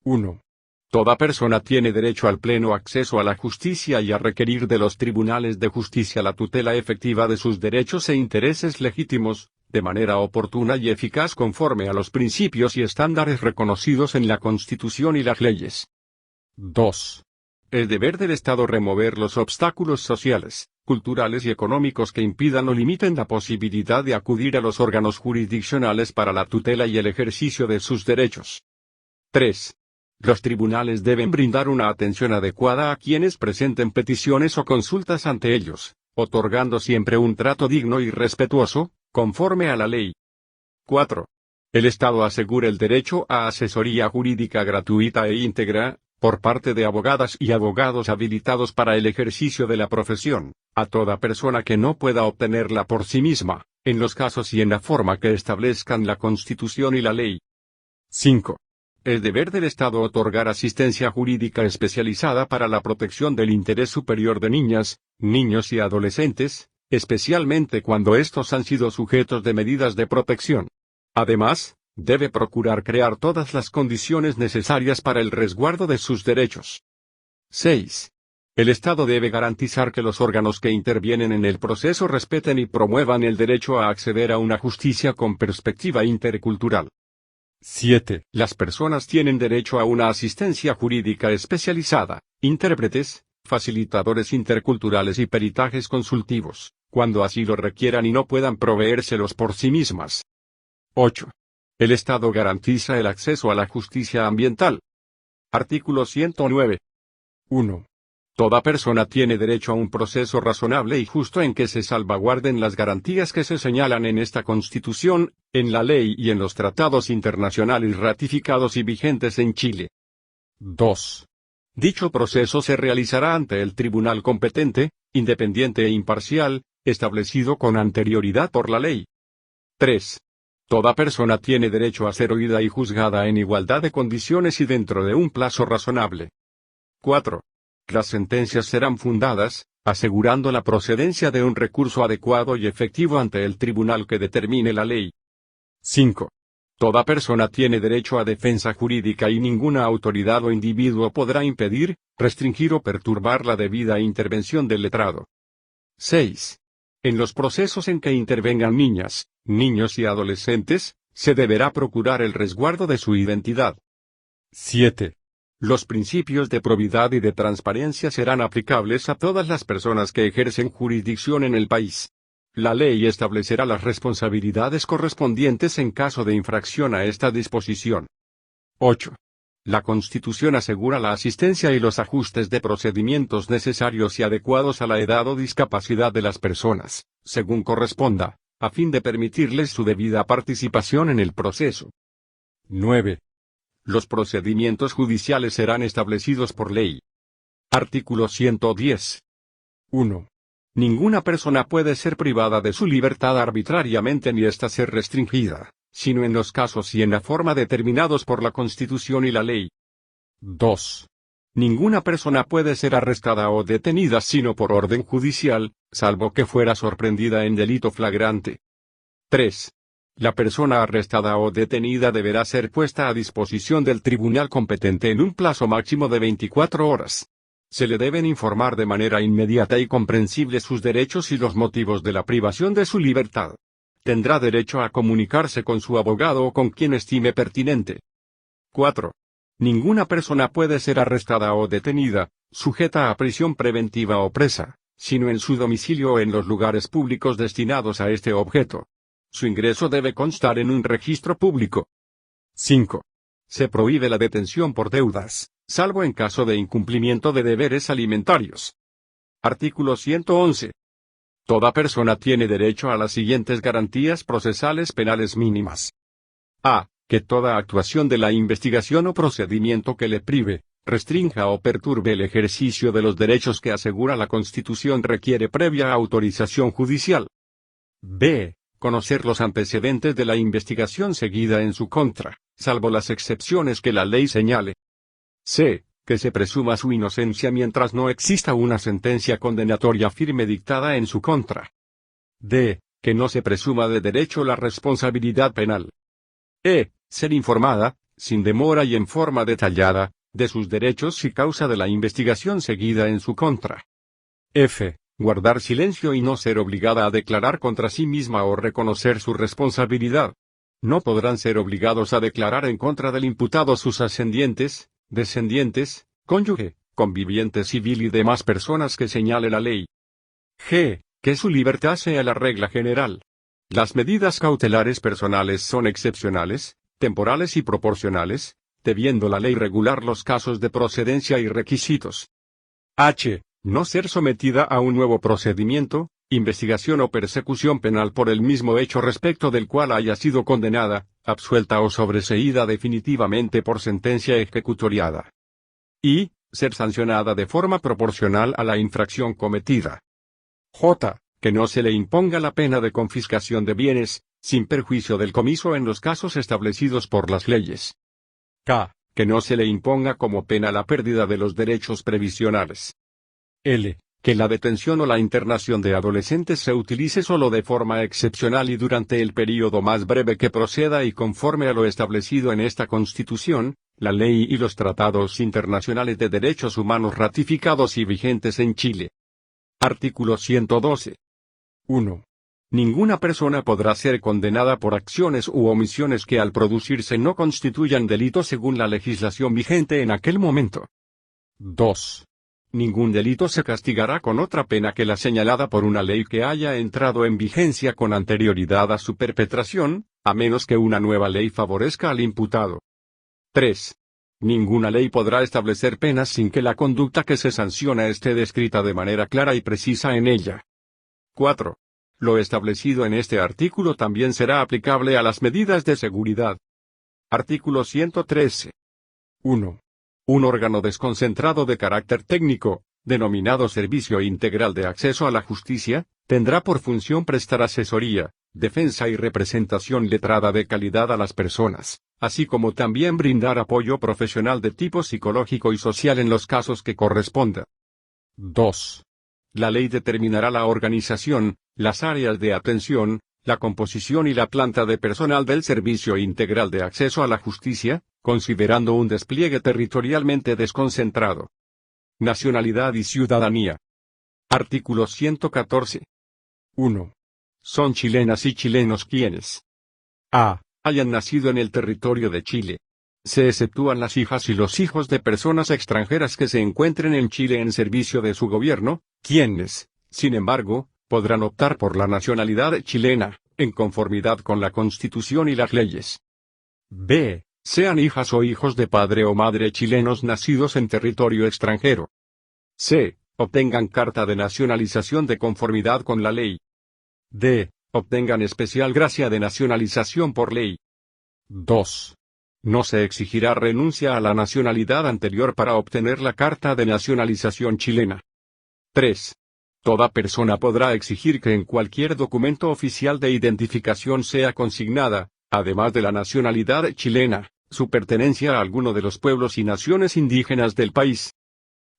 1. Toda persona tiene derecho al pleno acceso a la justicia y a requerir de los tribunales de justicia la tutela efectiva de sus derechos e intereses legítimos, de manera oportuna y eficaz conforme a los principios y estándares reconocidos en la Constitución y las leyes. 2. Es deber del Estado remover los obstáculos sociales, culturales y económicos que impidan o limiten la posibilidad de acudir a los órganos jurisdiccionales para la tutela y el ejercicio de sus derechos. 3. Los tribunales deben brindar una atención adecuada a quienes presenten peticiones o consultas ante ellos, otorgando siempre un trato digno y respetuoso, conforme a la ley. 4. El Estado asegura el derecho a asesoría jurídica gratuita e íntegra, por parte de abogadas y abogados habilitados para el ejercicio de la profesión, a toda persona que no pueda obtenerla por sí misma, en los casos y en la forma que establezcan la Constitución y la ley. 5. Es deber del Estado otorgar asistencia jurídica especializada para la protección del interés superior de niñas, niños y adolescentes, especialmente cuando estos han sido sujetos de medidas de protección. Además, debe procurar crear todas las condiciones necesarias para el resguardo de sus derechos. 6. El Estado debe garantizar que los órganos que intervienen en el proceso respeten y promuevan el derecho a acceder a una justicia con perspectiva intercultural. 7. Las personas tienen derecho a una asistencia jurídica especializada, intérpretes, facilitadores interculturales y peritajes consultivos, cuando así lo requieran y no puedan proveérselos por sí mismas. 8. El Estado garantiza el acceso a la justicia ambiental. Artículo 109. 1. Toda persona tiene derecho a un proceso razonable y justo en que se salvaguarden las garantías que se señalan en esta Constitución, en la ley y en los tratados internacionales ratificados y vigentes en Chile. 2. Dicho proceso se realizará ante el tribunal competente, independiente e imparcial, establecido con anterioridad por la ley. 3. Toda persona tiene derecho a ser oída y juzgada en igualdad de condiciones y dentro de un plazo razonable. 4. Las sentencias serán fundadas, asegurando la procedencia de un recurso adecuado y efectivo ante el tribunal que determine la ley. 5. Toda persona tiene derecho a defensa jurídica y ninguna autoridad o individuo podrá impedir, restringir o perturbar la debida intervención del letrado. 6. En los procesos en que intervengan niñas, niños y adolescentes, se deberá procurar el resguardo de su identidad. 7. Los principios de probidad y de transparencia serán aplicables a todas las personas que ejercen jurisdicción en el país. La ley establecerá las responsabilidades correspondientes en caso de infracción a esta disposición. 8. La Constitución asegura la asistencia y los ajustes de procedimientos necesarios y adecuados a la edad o discapacidad de las personas, según corresponda, a fin de permitirles su debida participación en el proceso. 9. Los procedimientos judiciales serán establecidos por ley. Artículo 110. 1. Ninguna persona puede ser privada de su libertad arbitrariamente ni ésta ser restringida, sino en los casos y en la forma determinados por la Constitución y la ley. 2. Ninguna persona puede ser arrestada o detenida sino por orden judicial, salvo que fuera sorprendida en delito flagrante. 3. La persona arrestada o detenida deberá ser puesta a disposición del tribunal competente en un plazo máximo de 24 horas. Se le deben informar de manera inmediata y comprensible sus derechos y los motivos de la privación de su libertad. Tendrá derecho a comunicarse con su abogado o con quien estime pertinente. 4. Ninguna persona puede ser arrestada o detenida, sujeta a prisión preventiva o presa, sino en su domicilio o en los lugares públicos destinados a este objeto. Su ingreso debe constar en un registro público. 5. Se prohíbe la detención por deudas, salvo en caso de incumplimiento de deberes alimentarios. Artículo 111. Toda persona tiene derecho a las siguientes garantías procesales penales mínimas. A. Que toda actuación de la investigación o procedimiento que le prive, restrinja o perturbe el ejercicio de los derechos que asegura la Constitución requiere previa autorización judicial. B. Conocer los antecedentes de la investigación seguida en su contra, salvo las excepciones que la ley señale. C. Que se presuma su inocencia mientras no exista una sentencia condenatoria firme dictada en su contra. D. Que no se presuma de derecho la responsabilidad penal. E. Ser informada, sin demora y en forma detallada, de sus derechos y causa de la investigación seguida en su contra. F. Guardar silencio y no ser obligada a declarar contra sí misma o reconocer su responsabilidad. No podrán ser obligados a declarar en contra del imputado sus ascendientes, descendientes, cónyuge, conviviente civil y demás personas que señale la ley. G. Que su libertad sea la regla general. Las medidas cautelares personales son excepcionales, temporales y proporcionales, debiendo la ley regular los casos de procedencia y requisitos. H. No ser sometida a un nuevo procedimiento, investigación o persecución penal por el mismo hecho respecto del cual haya sido condenada, absuelta o sobreseída definitivamente por sentencia ejecutoriada. Y, ser sancionada de forma proporcional a la infracción cometida. J. Que no se le imponga la pena de confiscación de bienes, sin perjuicio del comiso en los casos establecidos por las leyes. K. Que no se le imponga como pena la pérdida de los derechos previsionales. L. Que la detención o la internación de adolescentes se utilice solo de forma excepcional y durante el período más breve que proceda y conforme a lo establecido en esta Constitución, la ley y los tratados internacionales de derechos humanos ratificados y vigentes en Chile. Artículo 112. 1. Ninguna persona podrá ser condenada por acciones u omisiones que al producirse no constituyan delito según la legislación vigente en aquel momento. 2. Ningún delito se castigará con otra pena que la señalada por una ley que haya entrado en vigencia con anterioridad a su perpetración, a menos que una nueva ley favorezca al imputado. 3. Ninguna ley podrá establecer penas sin que la conducta que se sanciona esté descrita de manera clara y precisa en ella. 4. Lo establecido en este artículo también será aplicable a las medidas de seguridad. Artículo 113. 1. Un órgano desconcentrado de carácter técnico, denominado Servicio Integral de Acceso a la Justicia, tendrá por función prestar asesoría, defensa y representación letrada de calidad a las personas, así como también brindar apoyo profesional de tipo psicológico y social en los casos que corresponda. 2. La ley determinará la organización, las áreas de atención, la composición y la planta de personal del Servicio Integral de Acceso a la Justicia, considerando un despliegue territorialmente desconcentrado. Nacionalidad y ciudadanía. Artículo 114. 1. Son chilenas y chilenos quienes a. Hayan nacido en el territorio de Chile. Se exceptúan las hijas y los hijos de personas extranjeras que se encuentren en Chile en servicio de su gobierno, quienes, sin embargo, podrán optar por la nacionalidad chilena, en conformidad con la Constitución y las leyes. B. Sean hijas o hijos de padre o madre chilenos nacidos en territorio extranjero. C. Obtengan carta de nacionalización de conformidad con la ley. D. Obtengan especial gracia de nacionalización por ley. 2. No se exigirá renuncia a la nacionalidad anterior para obtener la carta de nacionalización chilena. 3. Toda persona podrá exigir que en cualquier documento oficial de identificación sea consignada, además de la nacionalidad chilena, su pertenencia a alguno de los pueblos y naciones indígenas del país.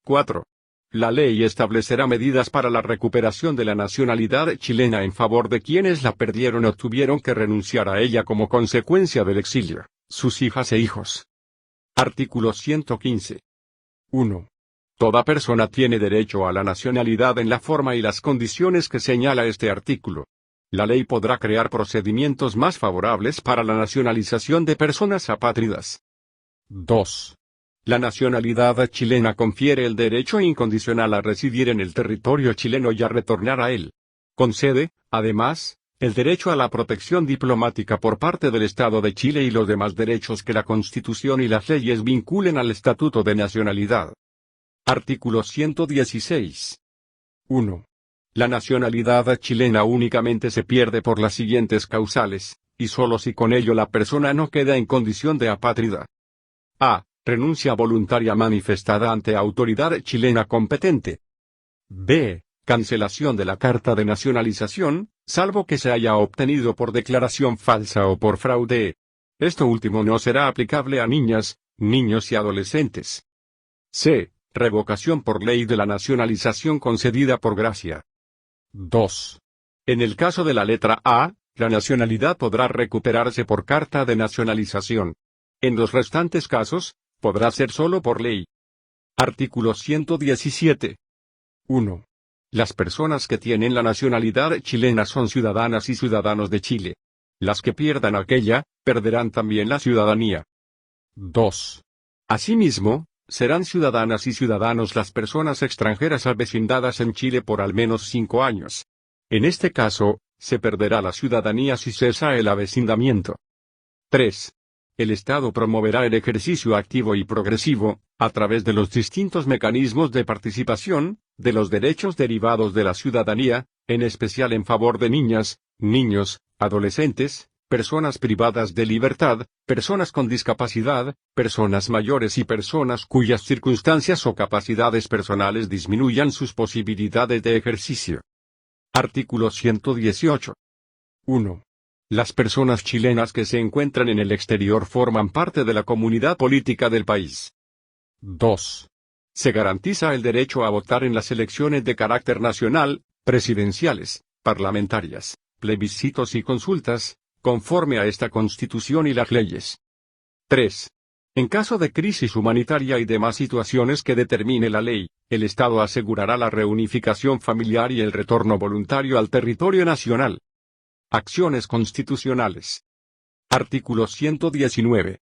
4. La ley establecerá medidas para la recuperación de la nacionalidad chilena en favor de quienes la perdieron o tuvieron que renunciar a ella como consecuencia del exilio, sus hijas e hijos. Artículo 115. 1. Toda persona tiene derecho a la nacionalidad en la forma y las condiciones que señala este artículo. La ley podrá crear procedimientos más favorables para la nacionalización de personas apátridas. 2. La nacionalidad chilena confiere el derecho incondicional a residir en el territorio chileno y a retornar a él. Concede, además, el derecho a la protección diplomática por parte del Estado de Chile y los demás derechos que la Constitución y las leyes vinculen al Estatuto de Nacionalidad. Artículo 116. 1. La nacionalidad chilena únicamente se pierde por las siguientes causales, y solo si con ello la persona no queda en condición de apátrida. A. Renuncia voluntaria manifestada ante autoridad chilena competente. B. Cancelación de la carta de nacionalización, salvo que se haya obtenido por declaración falsa o por fraude. Esto último no será aplicable a niñas, niños y adolescentes. C. Revocación por ley de la nacionalización concedida por gracia. 2. En el caso de la letra A, la nacionalidad podrá recuperarse por carta de nacionalización. En los restantes casos, podrá ser solo por ley. Artículo 117. 1. Las personas que tienen la nacionalidad chilena son ciudadanas y ciudadanos de Chile. Las que pierdan aquella, perderán también la ciudadanía. 2. Asimismo, serán ciudadanas y ciudadanos las personas extranjeras avecindadas en Chile por al menos 5 años. En este caso, se perderá la ciudadanía si cesa el avecindamiento. 3. El Estado promoverá el ejercicio activo y progresivo, a través de los distintos mecanismos de participación, de los derechos derivados de la ciudadanía, en especial en favor de niñas, niños, adolescentes, personas privadas de libertad, personas con discapacidad, personas mayores y personas cuyas circunstancias o capacidades personales disminuyan sus posibilidades de ejercicio. Artículo 118. 1. Las personas chilenas que se encuentran en el exterior forman parte de la comunidad política del país. 2. Se garantiza el derecho a votar en las elecciones de carácter nacional, presidenciales, parlamentarias, plebiscitos y consultas, conforme a esta Constitución y las leyes. 3. En caso de crisis humanitaria y demás situaciones que determine la ley, el Estado asegurará la reunificación familiar y el retorno voluntario al territorio nacional. Acciones constitucionales. Artículo 119.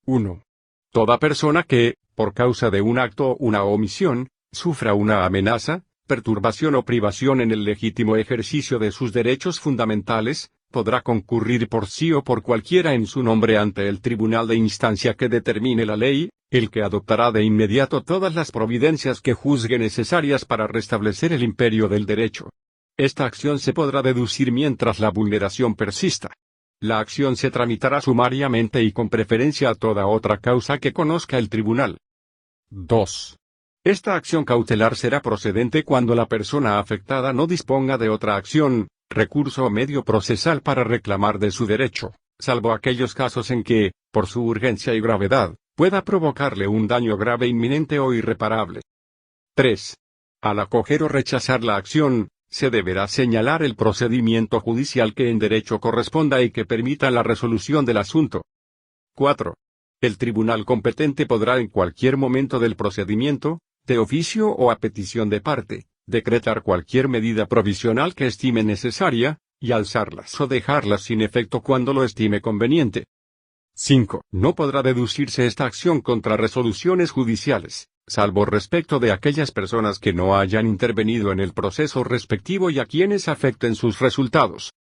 1. Toda persona que, por causa de un acto o una omisión, sufra una amenaza, perturbación o privación en el legítimo ejercicio de sus derechos fundamentales, podrá concurrir por sí o por cualquiera en su nombre ante el tribunal de instancia que determine la ley, el que adoptará de inmediato todas las providencias que juzgue necesarias para restablecer el imperio del derecho. Esta acción se podrá deducir mientras la vulneración persista. La acción se tramitará sumariamente y con preferencia a toda otra causa que conozca el tribunal. 2. Esta acción cautelar será procedente cuando la persona afectada no disponga de otra acción, recurso o medio procesal para reclamar de su derecho, salvo aquellos casos en que, por su urgencia y gravedad, pueda provocarle un daño grave inminente o irreparable. 3. Al acoger o rechazar la acción, se deberá señalar el procedimiento judicial que en derecho corresponda y que permita la resolución del asunto. 4. El tribunal competente podrá en cualquier momento del procedimiento, de oficio o a petición de parte, decretar cualquier medida provisional que estime necesaria, y alzarlas o dejarlas sin efecto cuando lo estime conveniente. 5. No podrá deducirse esta acción contra resoluciones judiciales, salvo respecto de aquellas personas que no hayan intervenido en el proceso respectivo y a quienes afecten sus resultados.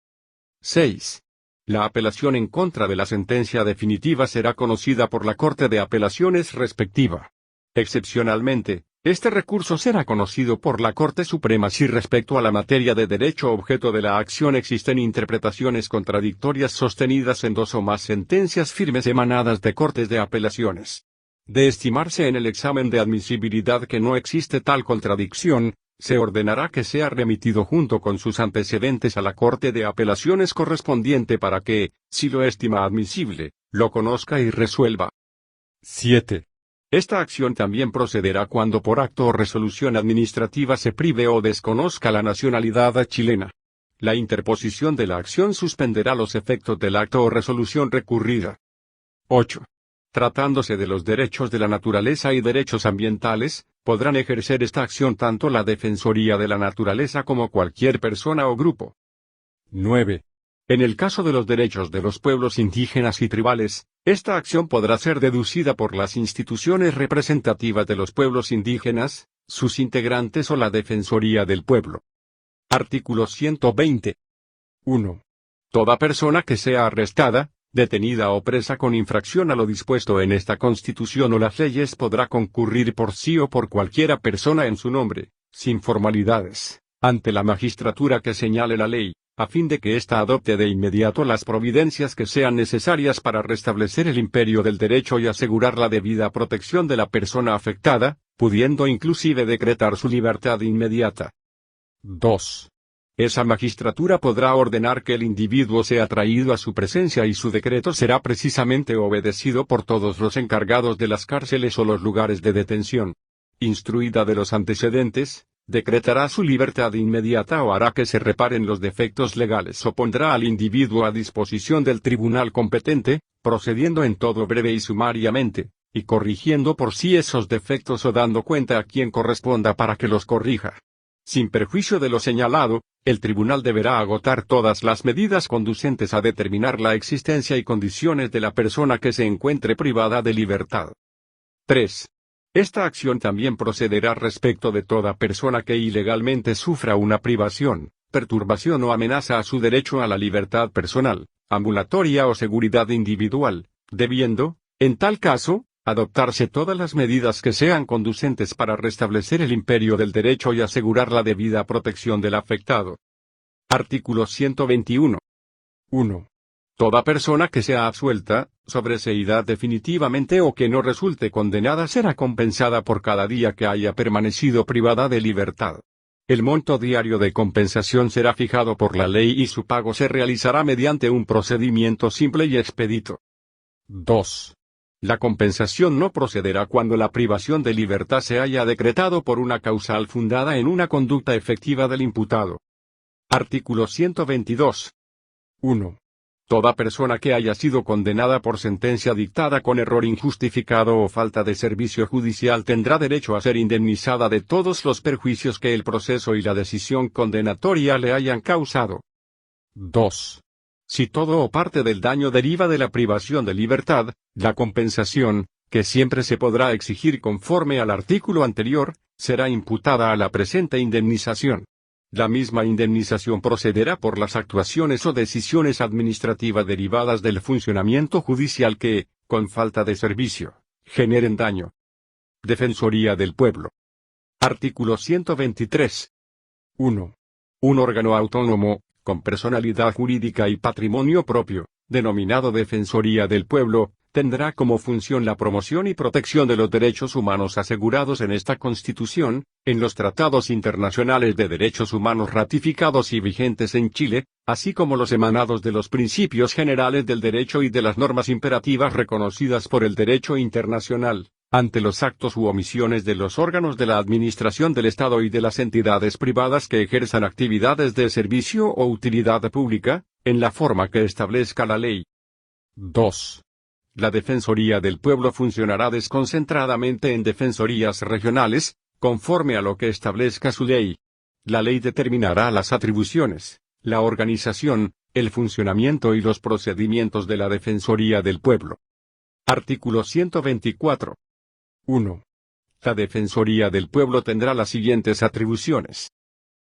6. La apelación en contra de la sentencia definitiva será conocida por la Corte de Apelaciones respectiva. Excepcionalmente, este recurso será conocido por la Corte Suprema si respecto a la materia de derecho objeto de la acción existen interpretaciones contradictorias sostenidas en 2 o más sentencias firmes emanadas de Cortes de Apelaciones. De estimarse en el examen de admisibilidad que no existe tal contradicción, se ordenará que sea remitido junto con sus antecedentes a la Corte de Apelaciones correspondiente para que, si lo estima admisible, lo conozca y resuelva. 7. Esta acción también procederá cuando por acto o resolución administrativa se prive o desconozca la nacionalidad chilena. La interposición de la acción suspenderá los efectos del acto o resolución recurrida. 8. Tratándose de los derechos de la naturaleza y derechos ambientales, podrán ejercer esta acción tanto la Defensoría de la Naturaleza como cualquier persona o grupo. 9. En el caso de los derechos de los pueblos indígenas y tribales, esta acción podrá ser deducida por las instituciones representativas de los pueblos indígenas, sus integrantes o la Defensoría del Pueblo. Artículo 120. 1. Toda persona que sea arrestada, detenida o presa con infracción a lo dispuesto en esta Constitución o las leyes podrá concurrir por sí o por cualquiera persona en su nombre, sin formalidades, ante la magistratura que señale la ley, a fin de que ésta adopte de inmediato las providencias que sean necesarias para restablecer el imperio del derecho y asegurar la debida protección de la persona afectada, pudiendo inclusive decretar su libertad inmediata. 2. Esa magistratura podrá ordenar que el individuo sea traído a su presencia y su decreto será precisamente obedecido por todos los encargados de las cárceles o los lugares de detención. Instruida de los antecedentes, decretará su libertad inmediata o hará que se reparen los defectos legales o pondrá al individuo a disposición del tribunal competente, procediendo en todo breve y sumariamente, y corrigiendo por sí esos defectos o dando cuenta a quien corresponda para que los corrija. Sin perjuicio de lo señalado, el tribunal deberá agotar todas las medidas conducentes a determinar la existencia y condiciones de la persona que se encuentre privada de libertad. 3. Esta acción también procederá respecto de toda persona que ilegalmente sufra una privación, perturbación o amenaza a su derecho a la libertad personal, ambulatoria o seguridad individual, debiendo, en tal caso, adoptarse todas las medidas que sean conducentes para restablecer el imperio del derecho y asegurar la debida protección del afectado. Artículo 121. 1. Toda persona que sea absuelta, sobreseída definitivamente o que no resulte condenada será compensada por cada día que haya permanecido privada de libertad. El monto diario de compensación será fijado por la ley y su pago se realizará mediante un procedimiento simple y expedito. 2. La compensación no procederá cuando la privación de libertad se haya decretado por una causal fundada en una conducta efectiva del imputado. Artículo 122. 1. Toda persona que haya sido condenada por sentencia dictada con error injustificado o falta de servicio judicial tendrá derecho a ser indemnizada de todos los perjuicios que el proceso y la decisión condenatoria le hayan causado. 2. Si todo o parte del daño deriva de la privación de libertad, la compensación, que siempre se podrá exigir conforme al artículo anterior, será imputada a la presente indemnización. La misma indemnización procederá por las actuaciones o decisiones administrativas derivadas del funcionamiento judicial que, con falta de servicio, generen daño. Defensoría del Pueblo. Artículo 123. 1. Un órgano autónomo, con personalidad jurídica y patrimonio propio, denominado Defensoría del Pueblo, tendrá como función la promoción y protección de los derechos humanos asegurados en esta Constitución, en los tratados internacionales de derechos humanos ratificados y vigentes en Chile, así como los emanados de los principios generales del derecho y de las normas imperativas reconocidas por el derecho internacional, ante los actos u omisiones de los órganos de la administración del Estado y de las entidades privadas que ejerzan actividades de servicio o utilidad pública, en la forma que establezca la ley. 2. La Defensoría del Pueblo funcionará desconcentradamente en defensorías regionales, conforme a lo que establezca su ley. La ley determinará las atribuciones, la organización, el funcionamiento y los procedimientos de la Defensoría del Pueblo. Artículo 124. 1. La Defensoría del Pueblo tendrá las siguientes atribuciones.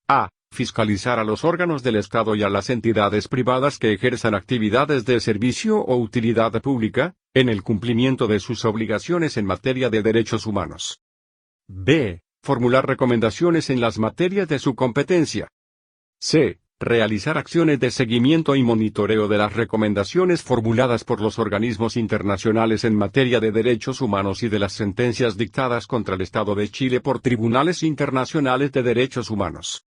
A. Fiscalizar a los órganos del Estado y a las entidades privadas que ejerzan actividades de servicio o utilidad pública, en el cumplimiento de sus obligaciones en materia de derechos humanos. B. Formular recomendaciones en las materias de su competencia. C. Realizar acciones de seguimiento y monitoreo de las recomendaciones formuladas por los organismos internacionales en materia de derechos humanos y de las sentencias dictadas contra el Estado de Chile por tribunales internacionales de derechos humanos.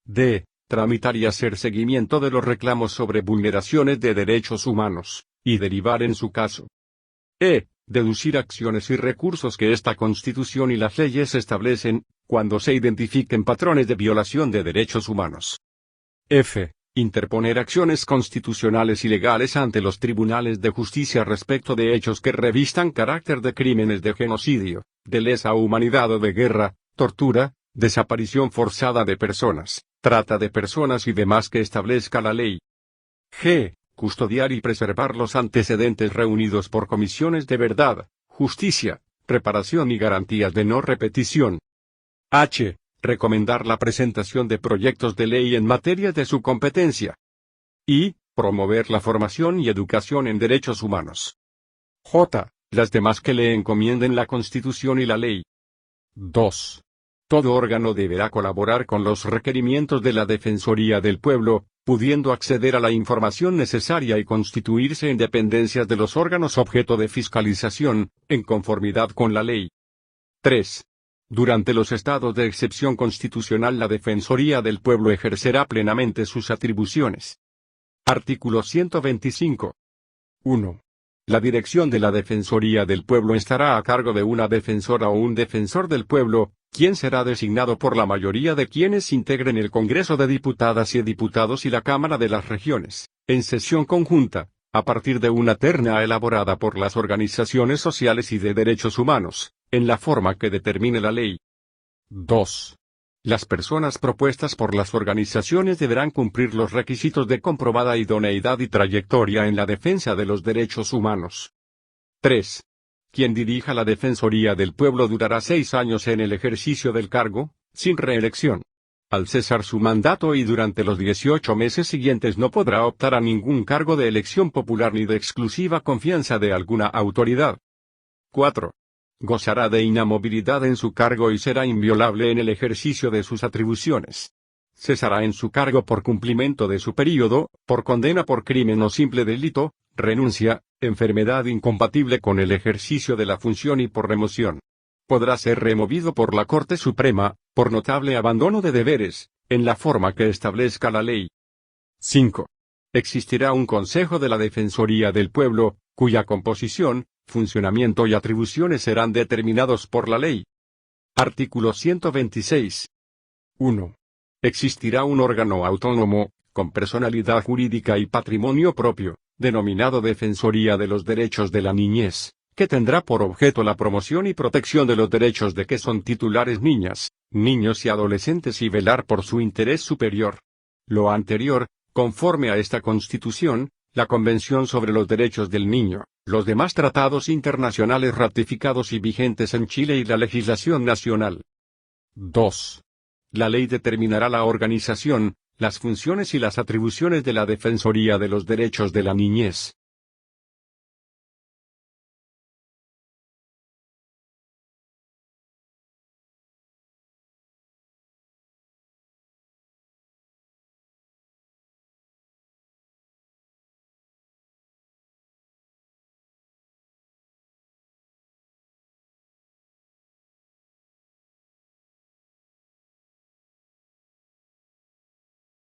D. Tramitar y hacer seguimiento de los reclamos sobre vulneraciones de derechos humanos, y derivar en su caso. E. Deducir acciones y recursos que esta Constitución y las leyes establecen, cuando se identifiquen patrones de violación de derechos humanos. F. Interponer acciones constitucionales y legales ante los tribunales de justicia respecto de hechos que revistan carácter de crímenes de genocidio, de lesa humanidad o de guerra, tortura, desaparición forzada de personas, trata de personas y demás que establezca la ley. G. Custodiar y preservar los antecedentes reunidos por comisiones de verdad, justicia, reparación y garantías de no repetición. H. Recomendar la presentación de proyectos de ley en materia de su competencia. I. Promover la formación y educación en derechos humanos. J. Las demás que le encomienden la Constitución y la ley. 2. Todo órgano deberá colaborar con los requerimientos de la Defensoría del Pueblo, pudiendo acceder a la información necesaria y constituirse en dependencias de los órganos objeto de fiscalización, en conformidad con la ley. 3. Durante los estados de excepción constitucional la Defensoría del Pueblo ejercerá plenamente sus atribuciones. Artículo 125. 1. La dirección de la Defensoría del Pueblo estará a cargo de una defensora o un defensor del pueblo, quien será designado por la mayoría de quienes integren el Congreso de Diputadas y Diputados y la Cámara de las Regiones, en sesión conjunta, a partir de una terna elaborada por las organizaciones sociales y de derechos humanos, en la forma que determine la ley. 2. Las personas propuestas por las organizaciones deberán cumplir los requisitos de comprobada idoneidad y trayectoria en la defensa de los derechos humanos. 3. Quien dirija la Defensoría del Pueblo durará 6 años en el ejercicio del cargo, sin reelección. Al cesar su mandato y durante los 18 meses siguientes no podrá optar a ningún cargo de elección popular ni de exclusiva confianza de alguna autoridad. 4. Gozará de inamovilidad en su cargo y será inviolable en el ejercicio de sus atribuciones. Cesará en su cargo por cumplimiento de su período, por condena por crimen o simple delito, renuncia, enfermedad incompatible con el ejercicio de la función y por remoción. Podrá ser removido por la Corte Suprema, por notable abandono de deberes, en la forma que establezca la ley. 5. Existirá un Consejo de la Defensoría del Pueblo, cuya composición, funcionamiento y atribuciones serán determinados por la ley. Artículo 126. 1. Existirá un órgano autónomo, con personalidad jurídica y patrimonio propio, denominado Defensoría de los Derechos de la Niñez, que tendrá por objeto la promoción y protección de los derechos de que son titulares niñas, niños y adolescentes y velar por su interés superior. Lo anterior, conforme a esta Constitución, la Convención sobre los Derechos del Niño, los demás tratados internacionales ratificados y vigentes en Chile y la legislación nacional. 2. La ley determinará la organización, las funciones y las atribuciones de la Defensoría de los Derechos de la Niñez,